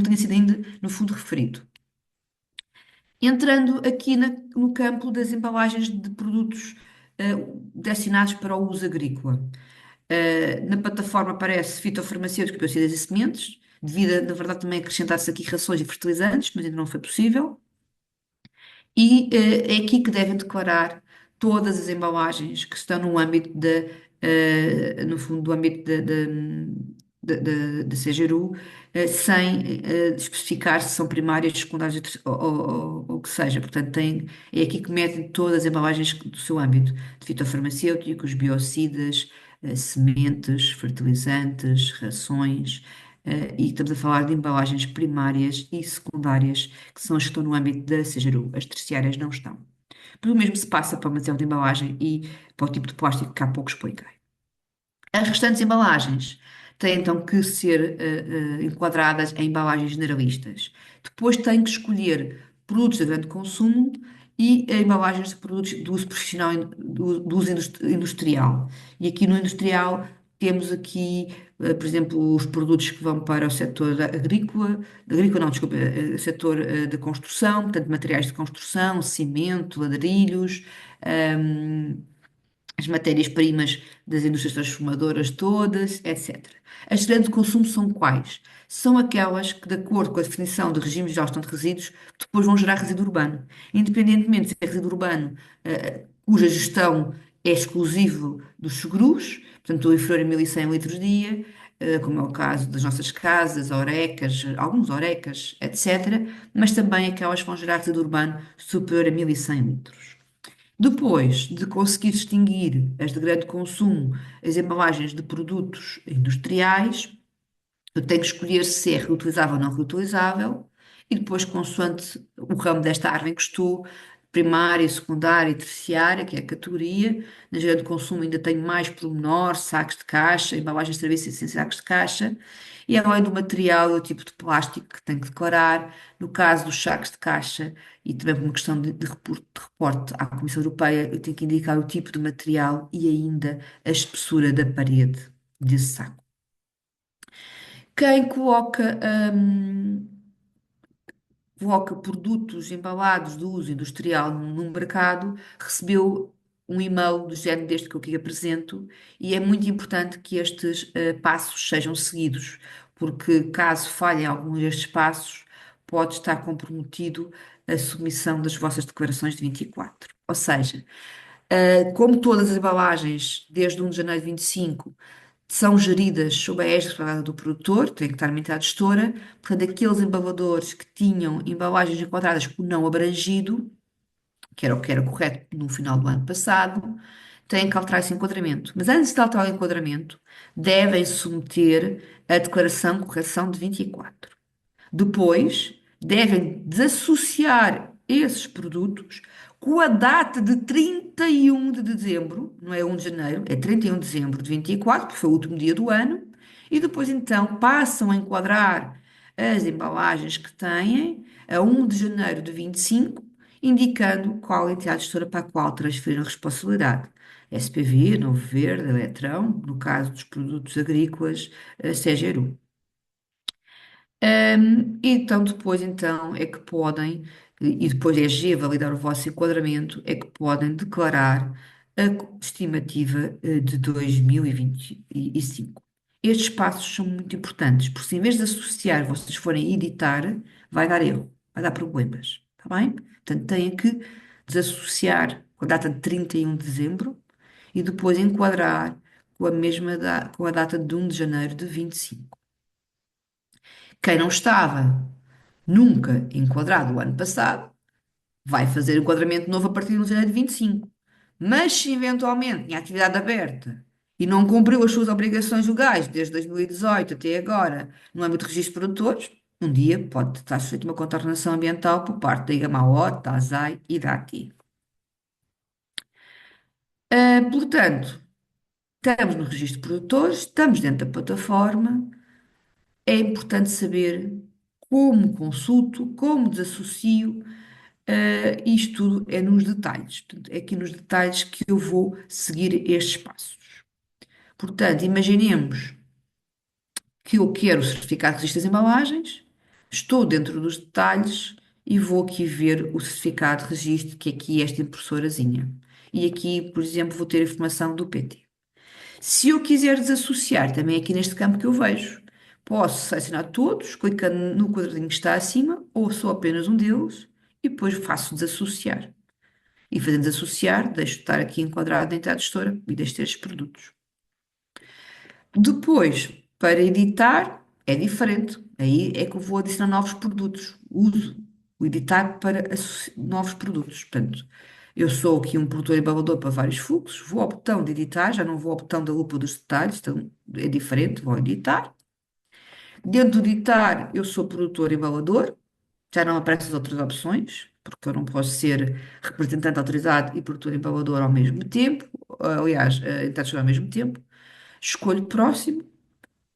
tenha sido ainda, no fundo, referido. Entrando aqui no campo das embalagens de produtos destinados para o uso agrícola. Na plataforma aparece fitofarmacêutico, biocidas e sementes, devido a, na verdade, também acrescentar-se aqui rações e fertilizantes, mas ainda não foi possível. E é aqui que devem declarar todas as embalagens que estão no âmbito no fundo, do âmbito da CGRU, sem especificar se são primárias, secundárias ou o que seja. Portanto, é aqui que metem todas as embalagens do seu âmbito, de fitofarmacêuticos, biocidas, sementes, fertilizantes, rações. E estamos a falar de embalagens primárias e secundárias, que são as que estão no âmbito da CGRU. As terciárias não estão. Mas o mesmo se passa para o material de embalagem e para o tipo de plástico que há pouco expliquei. As restantes embalagens têm então que ser enquadradas em embalagens generalistas. Depois têm que escolher produtos de grande consumo e embalagens de produtos de uso profissional, do uso industrial. E aqui no industrial temos aqui, por exemplo, os produtos que vão para o setor agrícola não, desculpa, setor de construção, portanto, materiais de construção, cimento, ladrilhos, hum, as matérias-primas das indústrias transformadoras todas, etc. As de grande consumo são quais? São aquelas que, de acordo com a definição de regimes de gestão de resíduos, depois vão gerar resíduo urbano. Independentemente se é resíduo urbano, cuja gestão é exclusivo dos seguros, portanto, inferior a 1.100 litros dia, como é o caso das nossas casas, orecas, alguns orecas, etc., mas também aquelas que vão gerar resíduo urbano superior a 1.100 litros. Depois de conseguir distinguir as de grande consumo, as embalagens de produtos industriais, eu tenho que escolher se é reutilizável ou não reutilizável, e depois, consoante o ramo desta árvore em que estou, primária, secundária e terciária, que é a categoria, na de grande consumo ainda tenho mais pormenor, sacos de caixa, embalagens de serviço sem sacos de caixa, e além do material e o tipo de plástico que tenho que declarar, no caso dos sacos de caixa, e também por uma questão de reporte à Comissão Europeia, eu tenho que indicar o tipo de material e ainda a espessura da parede desse saco. Quem coloca produtos embalados de uso industrial no mercado recebeu um e-mail do género deste que eu aqui apresento, e é muito importante que estes passos sejam seguidos, porque caso falhem algum destes passos, pode estar comprometido a submissão das vossas declarações de 24. Ou seja, como todas as embalagens, desde 1 de janeiro de 25, são geridas sob a égide responsabilidade do produtor, tem que estar uma entidade gestora, portanto, aqueles embaladores que tinham embalagens enquadradas com o não abrangido, que era o que era correto no final do ano passado, têm que alterar esse enquadramento. Mas antes de alterar o enquadramento, devem submeter a declaração de correção de 24. Depois, devem desassociar esses produtos com a data de 31 de dezembro, não é 1 de janeiro, é 31 de dezembro de 24, porque foi o último dia do ano, e depois então passam a enquadrar as embalagens que têm a 1 de janeiro de 25, indicando qual a entidade gestora para a qual transferir a responsabilidade. SPV, Novo Verde, Eletrão, no caso dos produtos agrícolas, CGRU. Então, depois, então, é que podem, e depois é G validar o vosso enquadramento, é que podem declarar a estimativa de 2025. Estes passos são muito importantes, porque se em vez de associar vocês forem editar, vai dar erro, vai dar problemas, está bem? Portanto, têm que desassociar com a data de 31 de dezembro e depois enquadrar com a mesma com a data de 1 de janeiro de 25. Quem não estava nunca enquadrado o ano passado, vai fazer o enquadramento novo a partir de janeiro de 25. Mas se eventualmente tinha atividade aberta e não cumpriu as suas obrigações legais desde 2018 até agora no âmbito de registro de produtores, um dia pode estar sujeito a uma contaminação ambiental por parte da IGMAO, da ASAI e da ATI. Portanto, estamos no registro de produtores, estamos dentro da plataforma, é importante saber como consulto, como desassocio. Isto tudo é nos detalhes. Portanto, é aqui nos detalhes que eu vou seguir estes passos. Portanto, imaginemos que eu quero o certificado de registro das embalagens, estou dentro dos detalhes e vou aqui ver o certificado de registro, que é aqui esta impressorazinha. E aqui, por exemplo, vou ter a informação do PT. Se eu quiser desassociar, também aqui neste campo que eu vejo, posso selecionar todos, clicando no quadradinho que está acima, ou só apenas um deles, e depois faço desassociar. E fazendo associar, deixo de estar aqui enquadrado na entidade gestora e deixo de ter estes produtos. Depois, para editar, é diferente. Aí é que eu vou adicionar novos produtos. Uso o editar para novos produtos. Portanto, eu sou aqui um produtor e embalador para vários fluxos, vou ao botão de editar, já não vou ao botão da lupa dos detalhes, então é diferente, vou editar. Dentro de editar, eu sou produtor e embalador, já não aparecem as outras opções, porque eu não posso ser representante autorizado e produtor embalador ao mesmo tempo, aliás, internacional ao mesmo tempo. Escolho próximo,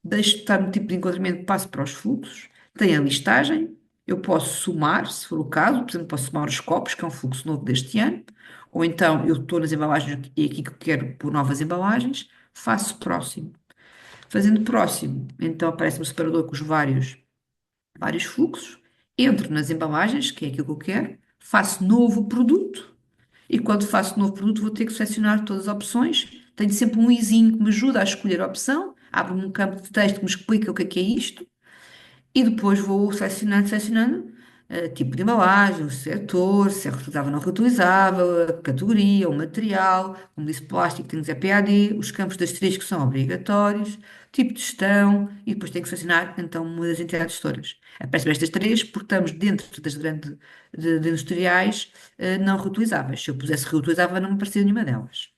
deixo de estar no tipo de enquadramento, passo para os fluxos, tem a listagem, eu posso somar, se for o caso, por exemplo, posso somar os copos, que é um fluxo novo deste ano, ou então eu estou nas embalagens e é aqui que eu quero pôr novas embalagens, faço próximo. Fazendo próximo, então aparece-me o separador com os vários fluxos, entro nas embalagens, que é aquilo que eu quero, faço novo produto e quando faço novo produto vou ter que selecionar todas as opções. Tenho sempre um izinho que me ajuda a escolher a opção, abre-me um campo de texto que me explica o que é isto e depois vou selecionando, tipo de embalagem, o setor, se é reutilizável ou não reutilizável, a categoria, o material, como disse, plástico, tem que dizer PAD, os campos de asterisco são obrigatórios, tipo de gestão, e depois tenho que selecionar, então, uma das entidades gestoras. Aparecem estas três, porque estamos dentro das grandes de industriais, não reutilizáveis. Se eu pusesse reutilizável, não me aparecia nenhuma delas.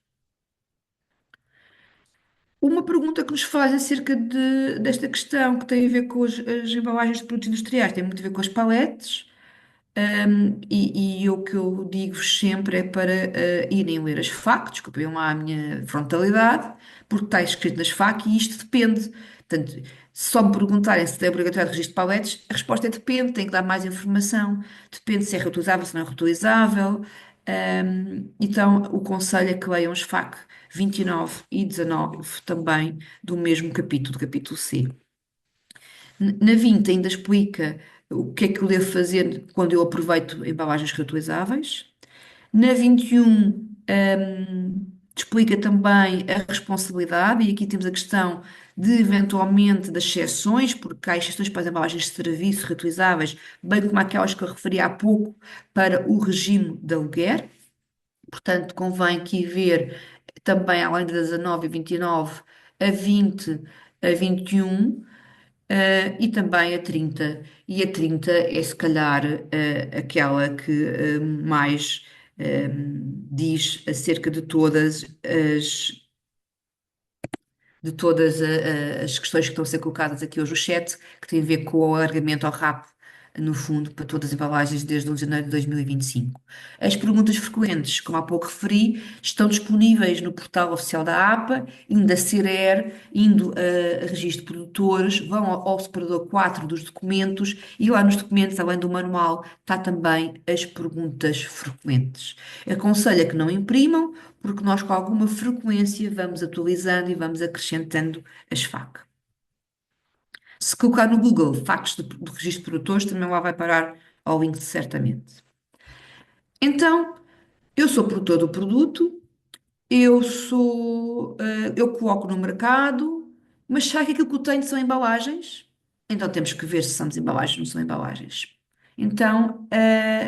Uma pergunta que nos fazem acerca desta questão que tem a ver com as embalagens de produtos industriais, tem muito a ver com as paletes, e o que eu digo-vos sempre é para irem ler as FAQ, desculpem lá a minha frontalidade, porque está escrito nas FAQ e isto depende. Portanto, se só me perguntarem se é obrigatório registro de paletes, a resposta é depende, tem que dar mais informação, depende se é reutilizável, se não é reutilizável. Então, o conselho é que leiam as FAQ 29 e 19 também do mesmo capítulo, do capítulo C. Na 20 ainda explica o que é que eu devo fazer quando eu aproveito embalagens reutilizáveis. Na 21 Explica também a responsabilidade, e aqui temos a questão de eventualmente das exceções, porque há exceções para as embalagens de serviço reutilizáveis, bem como aquelas que eu referi há pouco para o regime de aluguer. Portanto, convém aqui ver também, além da 19 e 29, a 20, a 21, e também a 30. E a 30 é, se calhar, aquela que mais diz acerca de todas as questões que estão a ser colocadas aqui hoje no chat, que têm a ver com o alargamento ao RAP, no fundo, para todas as embalagens desde 1 de janeiro de 2025. As perguntas frequentes, como há pouco referi, estão disponíveis no portal oficial da APA, indo a CRER, indo a registro de produtores, vão ao separador 4 dos documentos e lá nos documentos, além do manual, está também as perguntas frequentes. Aconselho a que não imprimam, porque nós com alguma frequência vamos atualizando e vamos acrescentando as FAQ. Se colocar no Google factos de registro de produtores, também lá vai parar ao link, certamente. Então, eu sou produtor do produto, eu coloco no mercado, mas será que aquilo que eu tenho são embalagens? Então temos que ver se são embalagens ou não são embalagens. Então,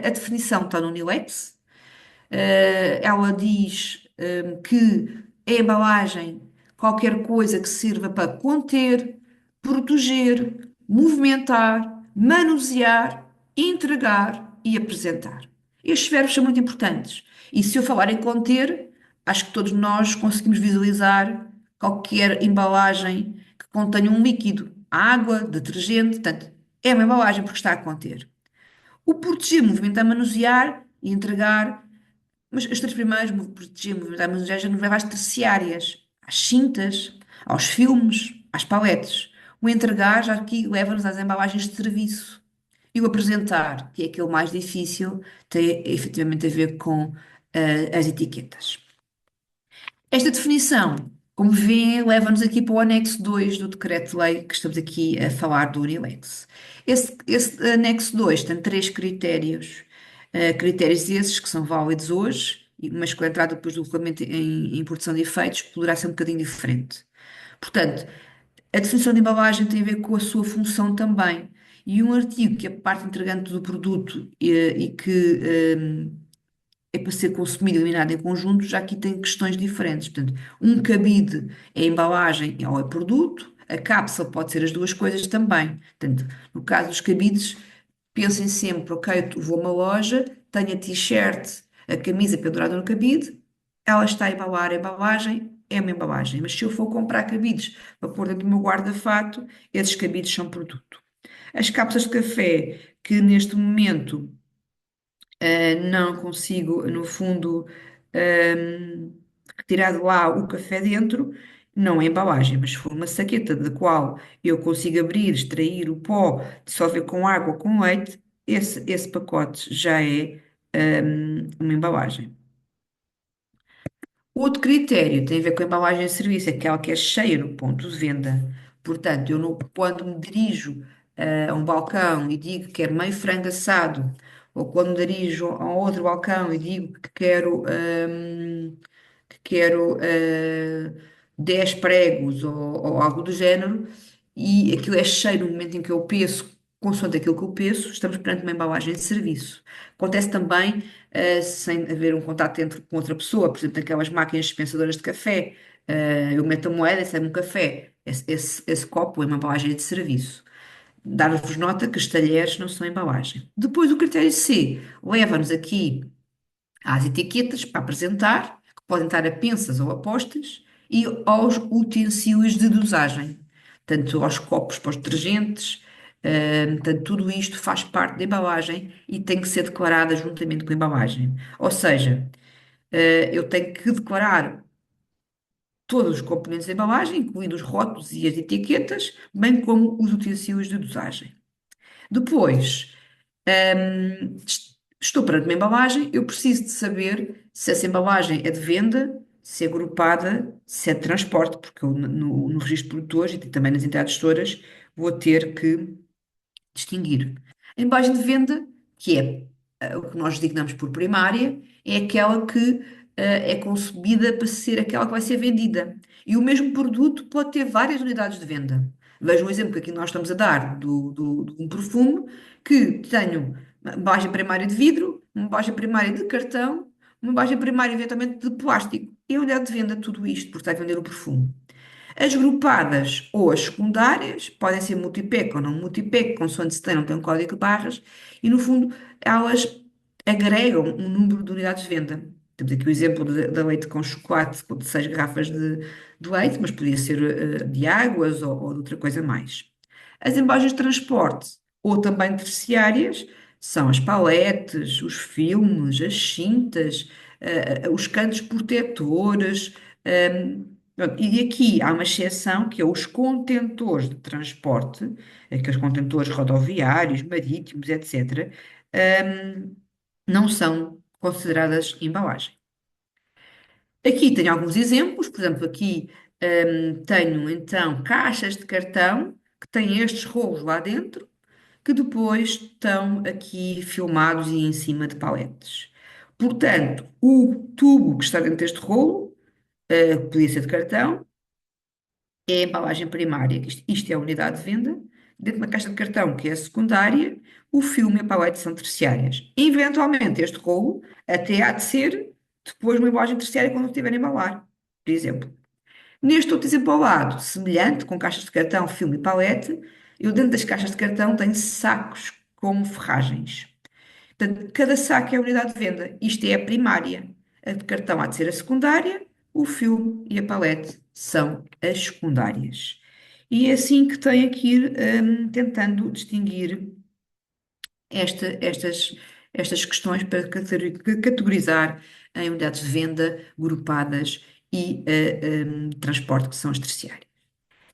a definição está no Unilex. Ela diz que a embalagem, qualquer coisa que sirva para conter, proteger, movimentar, manusear, entregar e apresentar. Estes verbos são muito importantes. E se eu falar em conter, acho que todos nós conseguimos visualizar qualquer embalagem que contenha um líquido, água, detergente, portanto, é uma embalagem porque está a conter. O proteger, movimentar, manusear e entregar, mas as três primeiras, proteger, movimentar, manusear, já nos leva às terciárias, às cintas, aos filmes, às paletes. O entregar já aqui leva-nos às embalagens de serviço. E o apresentar, que é aquele mais difícil, tem efetivamente a ver com as etiquetas. Esta definição, como vêem, leva-nos aqui para o anexo 2 do decreto-lei que estamos aqui a falar do Unilex. Esse anexo 2 tem três critérios, critérios esses que são válidos hoje, mas com a entrada depois do regulamento em produção de efeitos poderá ser um bocadinho diferente. Portanto, a definição de embalagem tem a ver com a sua função também. E um artigo que é parte integrante do produto e que é para ser consumido e eliminado em conjunto, já aqui tem questões diferentes. Portanto, um cabide é embalagem ou é produto, a cápsula pode ser as duas coisas também. Portanto, no caso dos cabides, pensem sempre, ok, eu vou a uma loja, tenho a t-shirt, a camisa pendurada no cabide, ela está a embalar a embalagem, é uma embalagem. Mas se eu for comprar cabides para pôr dentro do meu guarda-fato, esses cabides são produto. As cápsulas de café, que neste momento não consigo, no fundo, ahm, retirar de lá o café dentro, não é embalagem, mas se for uma saqueta da qual eu consigo abrir, extrair o pó, dissolver com água ou com leite, esse pacote já é, uma embalagem. O outro critério tem a ver com a embalagem de serviço, aquela que é cheia no ponto de venda. Portanto, quando me dirijo a um balcão e digo que quero meio frango assado, ou quando me dirijo a um outro balcão e digo que quero 10 pregos ou algo do género, e aquilo é cheio no momento em que eu peço, consoante aquilo que eu peço, estamos perante uma embalagem de serviço. Acontece também sem haver um contato com outra pessoa, por exemplo, naquelas máquinas dispensadoras de café, eu meto a moeda e sai-me um café. Esse copo é uma embalagem de serviço. Dar-vos nota que os talheres não são embalagem. Depois, o critério C leva-nos aqui às etiquetas para apresentar, que podem estar a pensas ou a postas, e aos utensílios de dosagem, tanto aos copos para os detergentes, portanto, tudo isto faz parte da embalagem e tem que ser declarada juntamente com a embalagem. Ou seja, eu tenho que declarar todos os componentes da embalagem, incluindo os rótulos e as etiquetas, bem como os utensílios de dosagem. Depois, estou perante uma embalagem, eu preciso de saber se essa embalagem é de venda, se é agrupada, se é de transporte, porque eu, no registro de produtores e também nas entidades gestoras vou ter que distinguir. A embalagem de venda, que é o que nós designamos por primária, é aquela que é concebida para ser aquela que vai ser vendida. E o mesmo produto pode ter várias unidades de venda. Veja um exemplo que aqui nós estamos a dar de um perfume que tenho uma embalagem primária de vidro, uma embalagem primária de cartão, uma embalagem primária eventualmente de plástico. E a unidade de venda de tudo isto, porque está a vender o perfume. As grupadas ou as secundárias podem ser multipack ou não multipack, consoante se tem ou não tem um código de barras, e no fundo elas agregam um número de unidades de venda. Temos aqui o exemplo da leite com chocolate, com 6 garrafas de leite, mas podia ser de águas ou de outra coisa mais. As embalagens de transporte ou também terciárias são as paletes, os filmes, as cintas, os cantos protetores. Pronto, e aqui há uma exceção que é os contentores de transporte, aqueles contentores rodoviários, marítimos, etc., hum, não são consideradas embalagem. Aqui tenho alguns exemplos, por exemplo, aqui tenho então caixas de cartão que têm estes rolos lá dentro, que depois estão aqui filmados e em cima de paletes. Portanto, o tubo que está dentro deste rolo, que podia ser de cartão, é a embalagem primária, que isto é a unidade de venda. Dentro de uma caixa de cartão, que é a secundária, o filme e a palete são terciárias. Eventualmente, este rolo até há de ser depois uma embalagem terciária quando estiver a embalar, por exemplo. Neste outro exemplo ao lado, semelhante, com caixas de cartão, filme e palete, eu dentro das caixas de cartão tenho sacos como ferragens. Portanto, cada saco é a unidade de venda. Isto é a primária. A de cartão há de ser a secundária, o filme e a palete são as secundárias. E é assim que tem que ir tentando distinguir estas questões para categorizar em unidades de venda, grupadas e transporte, que são as terciárias.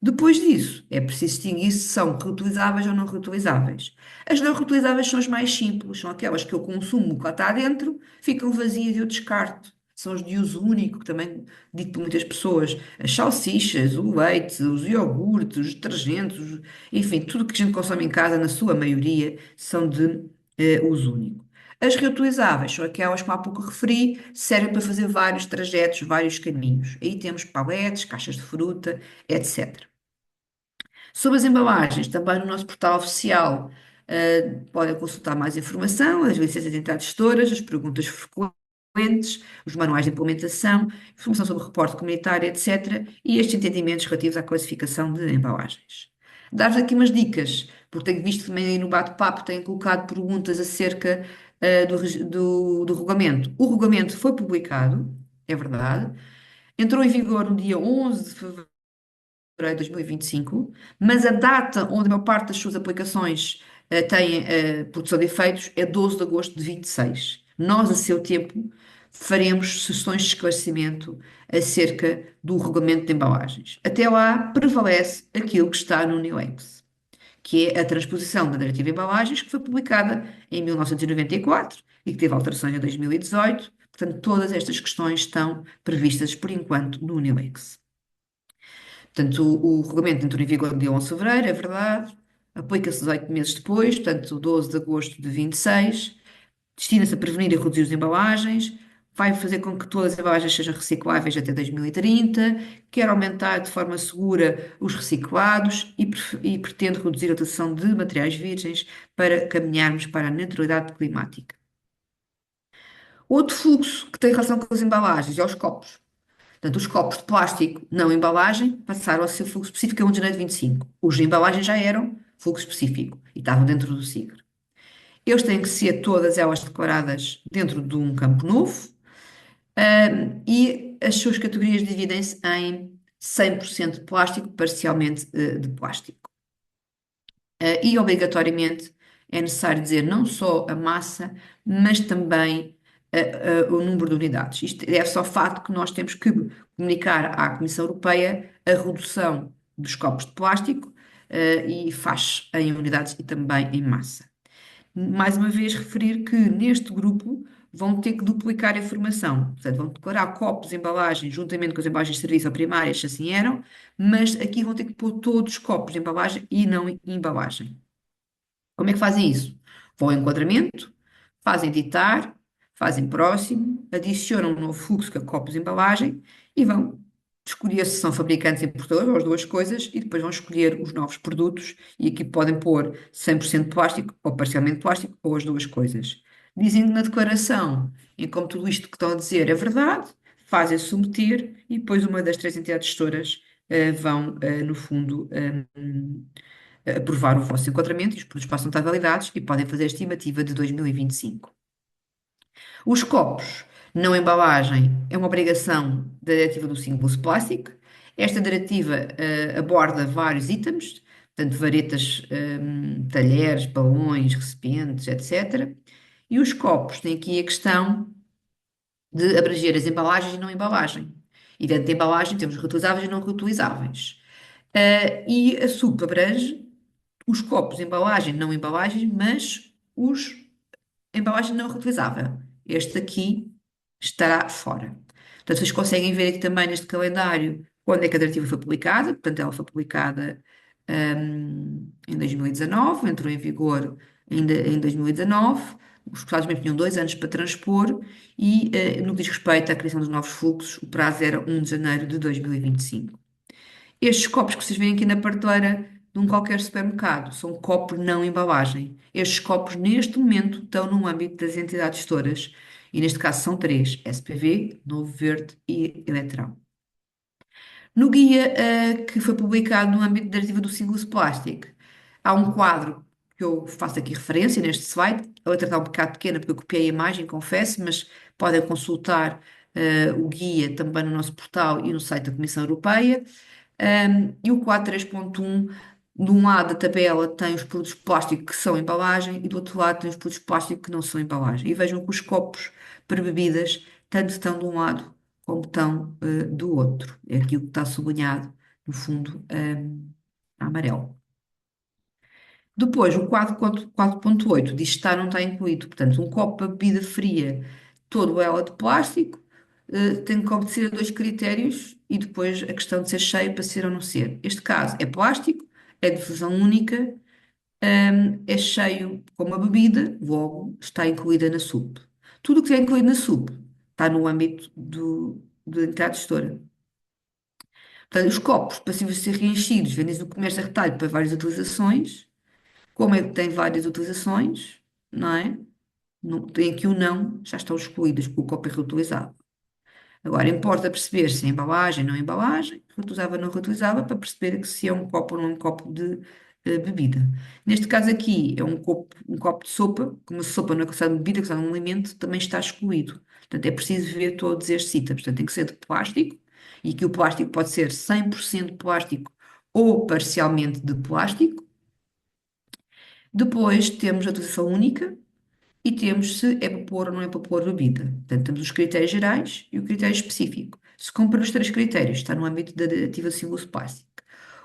Depois disso, é preciso distinguir se são reutilizáveis ou não reutilizáveis. As não reutilizáveis são as mais simples, são aquelas que eu consumo cá está dentro, ficam vazias e eu descarto. São as de uso único, que também dito por muitas pessoas. As salsichas, o leite, os iogurtes, os detergentes, enfim, tudo que a gente consome em casa, na sua maioria, são de uso único. As reutilizáveis são aquelas que há pouco referi, servem para fazer vários trajetos, vários caminhos. Aí temos paletes, caixas de fruta, etc. Sobre as embalagens, também no nosso portal oficial, podem consultar mais informação, as licenças de entidades gestoras, as perguntas frequentes, os manuais de implementação, informação sobre o reporte comunitário, etc. E estes entendimentos relativos à classificação de embalagens. Dar-vos aqui umas dicas, porque tenho visto também aí no bate-papo, têm colocado perguntas acerca, do regulamento. O regulamento foi publicado, é verdade, entrou em vigor no dia 11 de fevereiro de 2025, mas a data onde a maior parte das suas aplicações tem produção de efeitos é 12 de agosto de 26. Nós, a seu tempo, faremos sessões de esclarecimento acerca do regulamento de embalagens. Até lá, prevalece aquilo que está no NIL-EX, que é a transposição da Diretiva de Embalagens, que foi publicada em 1994 e que teve alterações em 2018. Portanto, todas estas questões estão previstas, por enquanto, no NIL-EX. Portanto, o regulamento entrou em vigor no dia 11 de fevereiro, é verdade, aplica-se 18 meses depois, portanto, 12 de agosto de 26, destina-se a prevenir e reduzir as embalagens, vai fazer com que todas as embalagens sejam recicláveis até 2030, quer aumentar de forma segura os reciclados e pretende reduzir a utilização de materiais virgens para caminharmos para a neutralidade climática. Outro fluxo que tem relação com as embalagens é os copos. Portanto, os copos de plástico não embalagem passaram a ser fluxo específico a 1 de janeiro de 25. Os de embalagem já eram fluxo específico e estavam dentro do SIGR. Eles têm que ser todas elas declaradas dentro de um campo novo, e as suas categorias dividem-se em 100% de plástico, parcialmente de plástico. E obrigatoriamente é necessário dizer não só a massa, mas também o número de unidades. Isto deve-se ao facto que nós temos que comunicar à Comissão Europeia a redução dos copos de plástico, e faz em unidades e também em massa. Mais uma vez, referir que neste grupo vão ter que duplicar a informação. Portanto, vão declarar copos, embalagens, juntamente com as embalagens de serviço ou primárias, se assim eram, mas aqui vão ter que pôr todos os copos de embalagem e não embalagem. Como é que fazem isso? Vão ao enquadramento, fazem editar, fazem próximo, adicionam um novo fluxo que é copos de embalagem e vão escolher se são fabricantes e importadores, ou as duas coisas, e depois vão escolher os novos produtos e aqui podem pôr 100% plástico ou parcialmente plástico ou as duas coisas. Dizem na declaração, e como tudo isto que estão a dizer é verdade, fazem submeter e depois uma das três entidades gestoras vão, no fundo, aprovar o vosso enquadramento e os produtos passam a estar validados e podem fazer a estimativa de 2025. Os copos, não embalagem, é uma obrigação da diretiva do Single-Use Plastic. Esta diretiva aborda vários itens, portanto, varetas, talheres, balões, recipientes, etc. E os copos têm aqui a questão de abranger as embalagens e não embalagem. E dentro da embalagem temos reutilizáveis e não reutilizáveis. E a SUP abrange os copos, embalagem, não embalagens, mas os embalagem não reutilizável. Este aqui estará fora. Portanto, vocês conseguem ver aqui também neste calendário quando é que a diretiva foi publicada. Portanto, ela foi publicada em 2019, entrou em vigor ainda em 2019. Os Estados-membros tinham 2 anos para transpor e, no que diz respeito à criação dos novos fluxos, o prazo era 1 de janeiro de 2025. Estes copos que vocês veem aqui na prateleira de um qualquer supermercado são copos não embalagem. Estes copos, neste momento, estão no âmbito das entidades gestoras e, neste caso, são três: SPV, Novo Verde e Eletrão. No guia, que foi publicado no âmbito da diretiva do Single-Use Plastic, há um quadro que eu faço aqui referência neste slide. A letra está um bocado pequena porque eu copiei a imagem, confesso, mas podem consultar, o guia também no nosso portal e no site da Comissão Europeia. E o quadro 3.1, de um lado da tabela tem os produtos de plástico que são embalagem e do outro lado tem os produtos de plástico que não são embalagem. E vejam que os copos para bebidas tanto estão de um lado como estão do outro. É aquilo que está sublinhado no fundo a amarelo. Depois, o 4.8 diz que está ou não está incluído. Portanto, um copo para bebida fria, todo ela de plástico, tem que obedecer a dois critérios e depois a questão de ser cheio para ser ou não ser. Este caso é plástico, é de difusão única, é cheio como a bebida, logo está incluída na SUP. Tudo o que é incluído na SUP está no âmbito da entidade gestora. Portanto, os copos passíveis de ser reenchidos, vendem no comércio a retalho para várias utilizações. Como é que tem várias utilizações, não é? Tem aqui o não, já estão excluídas, porque o copo é reutilizável. Agora, importa perceber se é embalagem, não é embalagem, reutilizável, não reutilizável, para perceber que se é um copo ou não é um copo de bebida. Neste caso aqui, é um copo de sopa, como a sopa não é considerada bebida, é considerada um alimento, também está excluído. Portanto, é preciso ver todos estes itens. Portanto, tem que ser de plástico, e que o plástico pode ser 100% plástico ou parcialmente de plástico. Depois temos a utilização única e temos se é para pôr ou não é para pôr bebida. Portanto, temos os critérios gerais e o critério específico. Se cumpre os três critérios, está no âmbito da diretiva Single-Use Plastic.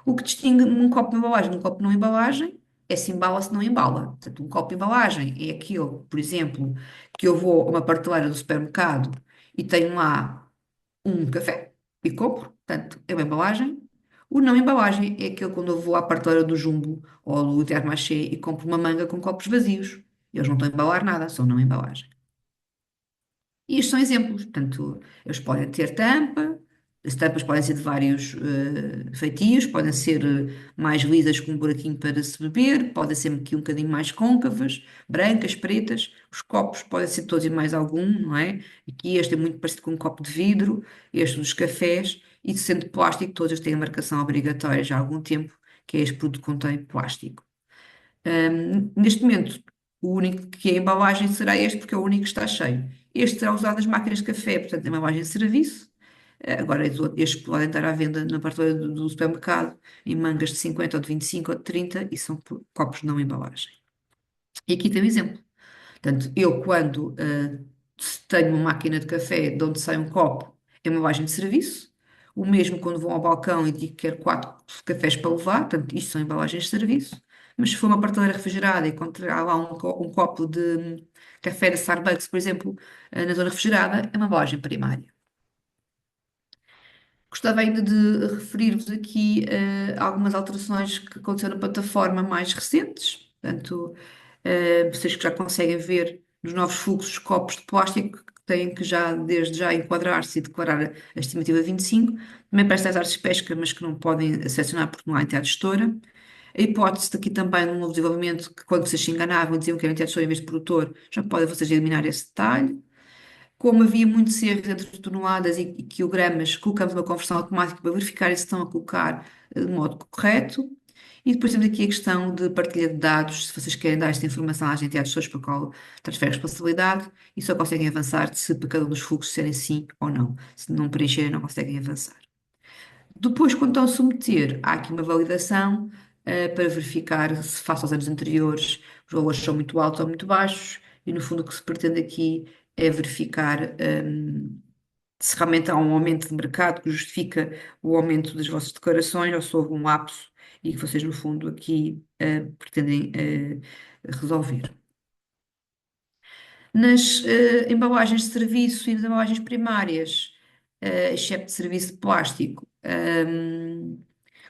O que distingue um copo de embalagem de um copo não embalagem é se embala ou se não embala. Portanto, um copo de embalagem é aquele, por exemplo, que eu vou a uma prateleira do supermercado e tenho lá um café e compro, portanto, é uma embalagem. O não embalagem é aquele quando eu vou à prateleira do Jumbo ou do Intermarché e compro uma manga com copos vazios. Eles não estão a embalar nada, são não embalagem. E isto são exemplos, portanto, eles podem ter tampa, as tampas podem ser de vários feitios, podem ser mais lisas com um buraquinho para se beber, podem ser aqui um bocadinho mais côncavas, brancas, pretas, os copos podem ser todos e mais algum, não é? Aqui este é muito parecido com um copo de vidro, este dos cafés, e sendo de plástico, todos têm a marcação obrigatória já há algum tempo, que é este produto que contém plástico. Neste momento, o único que é embalagem será este, porque é o único que está cheio. Este será usado nas máquinas de café, portanto, é uma embalagem de serviço. Agora, estes podem estar à venda na prateleira do supermercado, em mangas de 50 ou de 25 ou de 30, e são copos não embalagem. E aqui tem um exemplo. Portanto, eu quando se tenho uma máquina de café de onde sai um copo, é uma embalagem de serviço. O mesmo quando vou ao balcão e digo que quero 4 cafés para levar, portanto, isto são embalagens de serviço. Mas se for uma prateleira refrigerada e encontrar lá um copo de café da Starbucks, por exemplo, na zona refrigerada, é uma embalagem primária. Gostava ainda de referir-vos aqui algumas alterações que aconteceram na plataforma mais recentes. Portanto, vocês que já conseguem ver. nos novos fluxos, copos de plástico que têm que já, desde já, enquadrar-se e declarar a estimativa 25. Também para estas artes de pesca, mas que não podem selecionar porque não há entidade gestora. A hipótese de aqui também de um novo desenvolvimento que, quando vocês se enganavam e diziam que era entidade gestora em vez de produtor, já podem vocês eliminar esse detalhe. Como havia muitos erros entre toneladas e quilogramas, colocamos uma conversão automática para verificar se estão a colocar de modo correto. E depois temos aqui a questão de partilha de dados, se vocês querem dar esta informação às entidades pessoas para a qual transfere a responsabilidade, e só conseguem avançar se para cada um dos fluxos serem sim ou não. Se não preencherem, não conseguem avançar. Depois, quando estão a submeter, há aqui uma validação, para verificar se, face aos anos anteriores, os valores são muito altos ou muito baixos, e no fundo o que se pretende aqui é verificar, se realmente há um aumento de mercado que justifica o aumento das vossas declarações, ou se houve um lapso e que vocês, no fundo, aqui pretendem resolver. Nas embalagens de serviço e nas embalagens primárias, exceto de serviço de plástico,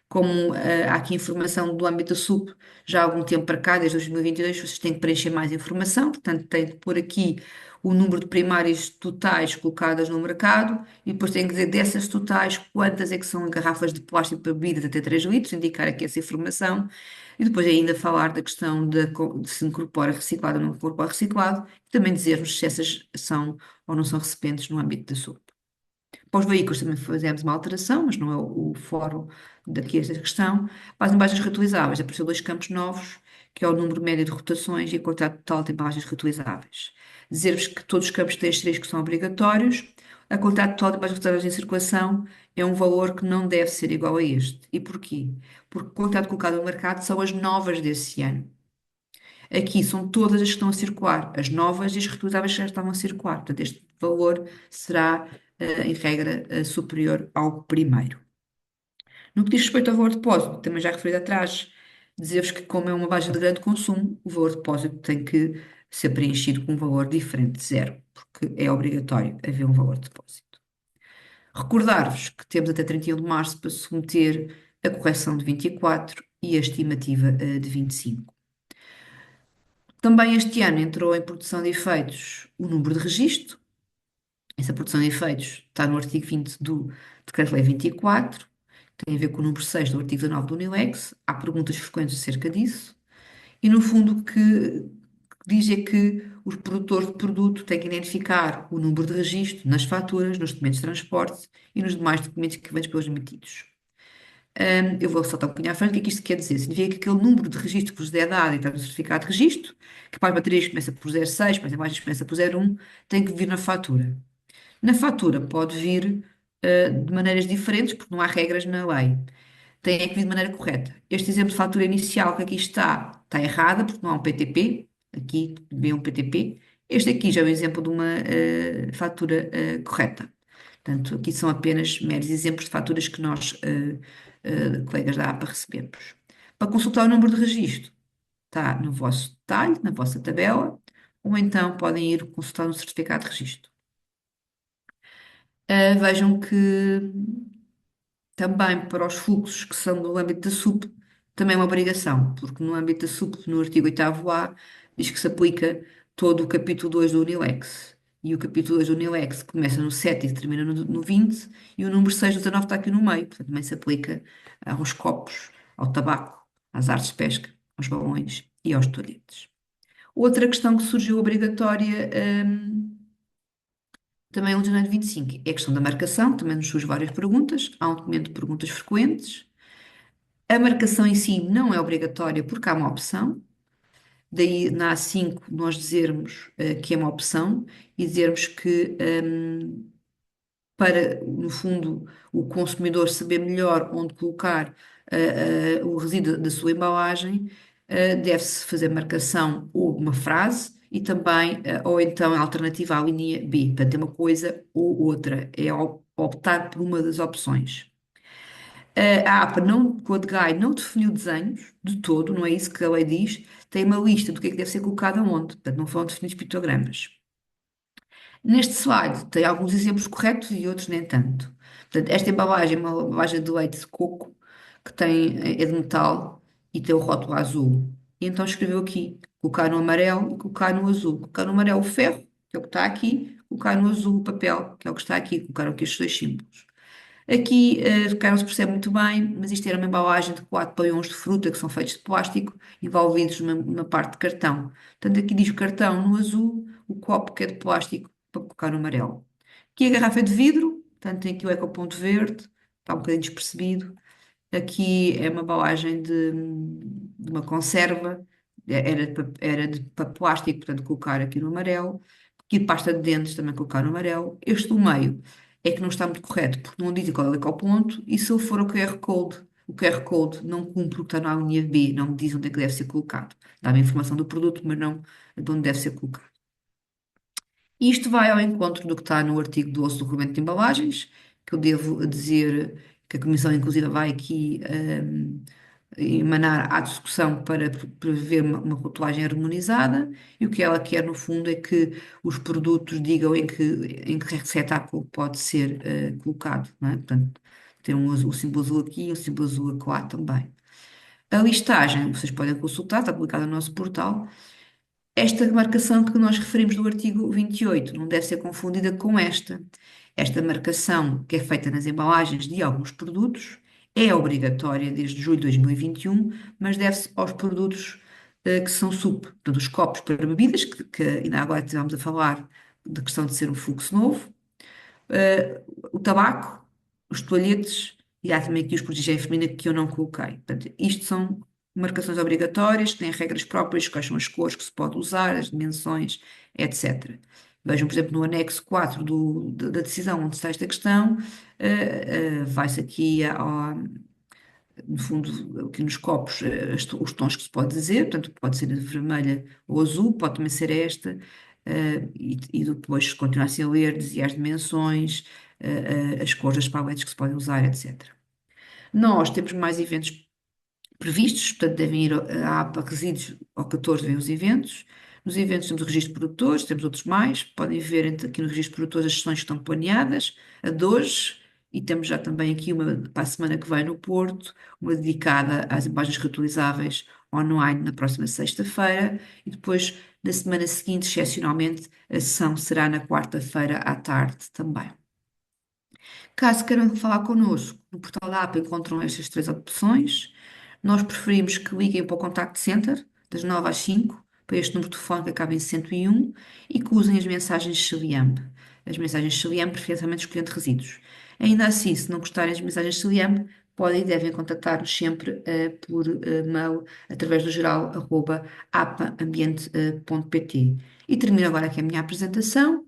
como há aqui informação do âmbito da SUP, já há algum tempo para cá, desde 2022, vocês têm que preencher mais informação, portanto, têm que pôr aqui o número de primárias totais colocadas no mercado e depois têm que dizer dessas totais quantas é que são garrafas de plástico para bebidas até 3 litros, indicar aqui essa informação. E depois ainda falar da questão de se incorpora reciclado ou não incorpora reciclado, e também dizermos se essas são ou não são recipientes no âmbito da SUP. Para os veículos também fizemos uma alteração, mas não é o fórum daqui esta questão. Para as embalagens reutilizáveis, apareceu dois campos novos, que é o número médio de rotações e a quantidade total de embalagens reutilizáveis. Dizer-vos que todos os campos têm estes que são obrigatórios. A quantidade total de embalagens reutilizáveis em circulação é um valor que não deve ser igual a este. E porquê? Porque a quantidade colocada no mercado são as novas desse ano. Aqui são todas as que estão a circular, as novas e as reutilizáveis que já estavam a circular. Portanto, este valor será, em regra, superior ao primeiro. No que diz respeito ao valor de depósito, também já referi atrás, dizer-vos que, como é uma base de grande consumo, o valor de depósito tem que ser preenchido com um valor diferente de zero, porque é obrigatório haver um valor de depósito. Recordar-vos que temos até 31 de março para submeter a correção de 24 e a estimativa de 25. Também este ano entrou em produção de efeitos o número de registro. Essa produção de efeitos está no artigo 20 do Decreto-Lei 24, tem a ver com o número 6 do artigo 19 do UNILEX. Há perguntas frequentes acerca disso. E, no fundo, o que diz é que os produtores de produto têm que identificar o número de registro nas faturas, nos documentos de transporte e nos demais documentos que vêm pelos emitidos. Eu vou saltar um bocadinho à frente. O que é que isto quer dizer? Significa que aquele número de registro que vos é dado e está no certificado de registro, que para as baterias começa por 0,6, para as imagens começa por 0,1, tem que vir na fatura. Na fatura pode vir de maneiras diferentes, porque não há regras na lei. Tem é que vir de maneira correta. Este exemplo de fatura inicial que aqui está errada, porque não há um PTP. Aqui vem um PTP. Este aqui já é um exemplo de uma fatura correta. Portanto, aqui são apenas meros exemplos de faturas que nós, colegas da APA, recebemos. Para consultar o número de registro, está no vosso detalhe, na vossa tabela, ou então podem ir consultar no certificado de registro. Vejam que também para os fluxos que são do âmbito da SUP, também é uma obrigação, porque no âmbito da SUP, no artigo 8º-A, diz que se aplica todo o capítulo 2 do UNILEX. E o capítulo 2 do UNILEX começa no 7 e termina no 20, e o número 6 do 19 está aqui no meio, portanto também se aplica aos copos, ao tabaco, às artes de pesca, aos balões e aos toalhetes. Outra questão que surgiu obrigatória, também no de janeiro de 25, é a questão da marcação, também nos surge várias perguntas, há um documento de perguntas frequentes. A marcação em si não é obrigatória porque há uma opção, daí na A5 nós dizermos que é uma opção e dizermos que para, no fundo, o consumidor saber melhor onde colocar o resíduo da sua embalagem, deve-se fazer marcação ou uma frase e também, ou então a alternativa à linha B. Portanto, é uma coisa ou outra, é optar por uma das opções. A APA, não, com a DGAI, não definiu desenhos de todo, não é isso que a lei diz, tem uma lista do que é que deve ser colocado aonde, portanto, não foram definidos pictogramas. Neste slide tem alguns exemplos corretos e outros nem tanto. Portanto, esta embalagem é uma embalagem de leite de coco que é de metal e tem o rótulo azul. E então escreveu aqui colocar no amarelo e colocar no azul. Colocar no amarelo o ferro, que é o que está aqui, colocar no azul o papel, que é o que está aqui, colocar aqui estes dois símbolos. Aqui, cá não se percebe muito bem, mas isto era uma embalagem de 4 paiões de fruta que são feitos de plástico, envolvidos numa parte de cartão. Portanto, aqui diz o cartão no azul, o copo que é de plástico para colocar no amarelo. Aqui a garrafa é de vidro, portanto, tem aqui o ecoponto verde, está um bocadinho despercebido. Aqui é uma embalagem de uma conserva, era de plástico, portanto, colocar aqui no amarelo. Aqui pasta de dentes, também colocar no amarelo. Este do meio é que não está muito correto, porque não diz qual é o ponto, e se eu for ao QR Code, o QR Code não cumpre o que está na linha B, não me diz onde é que deve ser colocado. Dá-me a informação do produto, mas não de onde deve ser colocado. E isto vai ao encontro do que está no artigo 12 do Regulamento de Embalagens, que eu devo dizer que a Comissão, inclusive, vai aqui emanar à discussão para prever uma rotulagem harmonizada, e o que ela quer, no fundo, é que os produtos digam em que receptáculo pode ser colocado, não é? Portanto, ter o símbolo azul aqui e o símbolo azul acolá também. A listagem, vocês podem consultar, está publicada no nosso portal. Esta marcação que nós referimos do artigo 28 não deve ser confundida com esta. Esta marcação, que é feita nas embalagens de alguns produtos, é obrigatória desde julho de 2021, mas deve-se aos produtos que são SUP, portanto, os copos para bebidas, que ainda agora estivemos a falar da questão de ser um fluxo novo, o tabaco, os toalhetes e há também aqui os produtos de higiene feminina que eu não coloquei. Portanto, isto são marcações obrigatórias, que têm regras próprias, quais são as cores que se pode usar, as dimensões, etc. Vejam, por exemplo, no anexo 4 da decisão onde está esta questão, vai-se aqui no fundo, aqui nos copos, os tons que se pode dizer, portanto, pode ser vermelha ou azul, pode também ser esta, e depois continuar-se a ler, dizia as dimensões, as cores das paletes que se podem usar, etc. Nós temos mais eventos previstos, portanto, devem ir à APA Resíduos ao 14, vêm os eventos. Nos eventos temos o registro de produtores, temos outros mais. Podem ver aqui no registro de produtores as sessões que estão planeadas, a de hoje, e temos já também aqui uma para a semana que vai no Porto, uma dedicada às embalagens reutilizáveis online na próxima sexta-feira, e depois, na semana seguinte, excepcionalmente, a sessão será na quarta-feira à tarde também. Caso queiram falar connosco, no portal da APA encontram estas três opções. Nós preferimos que liguem para o Contact Center, das 9 às 5, para este número de telefone que acaba em 101, e que usem as mensagens Celiamp. As mensagens Celiamp, preferencialmente escolhendo resíduos. Ainda assim, se não gostarem das mensagens Celiamp, podem e devem contactar-nos sempre por mail, através do geral, @apaambiente.pt. E termino agora aqui a minha apresentação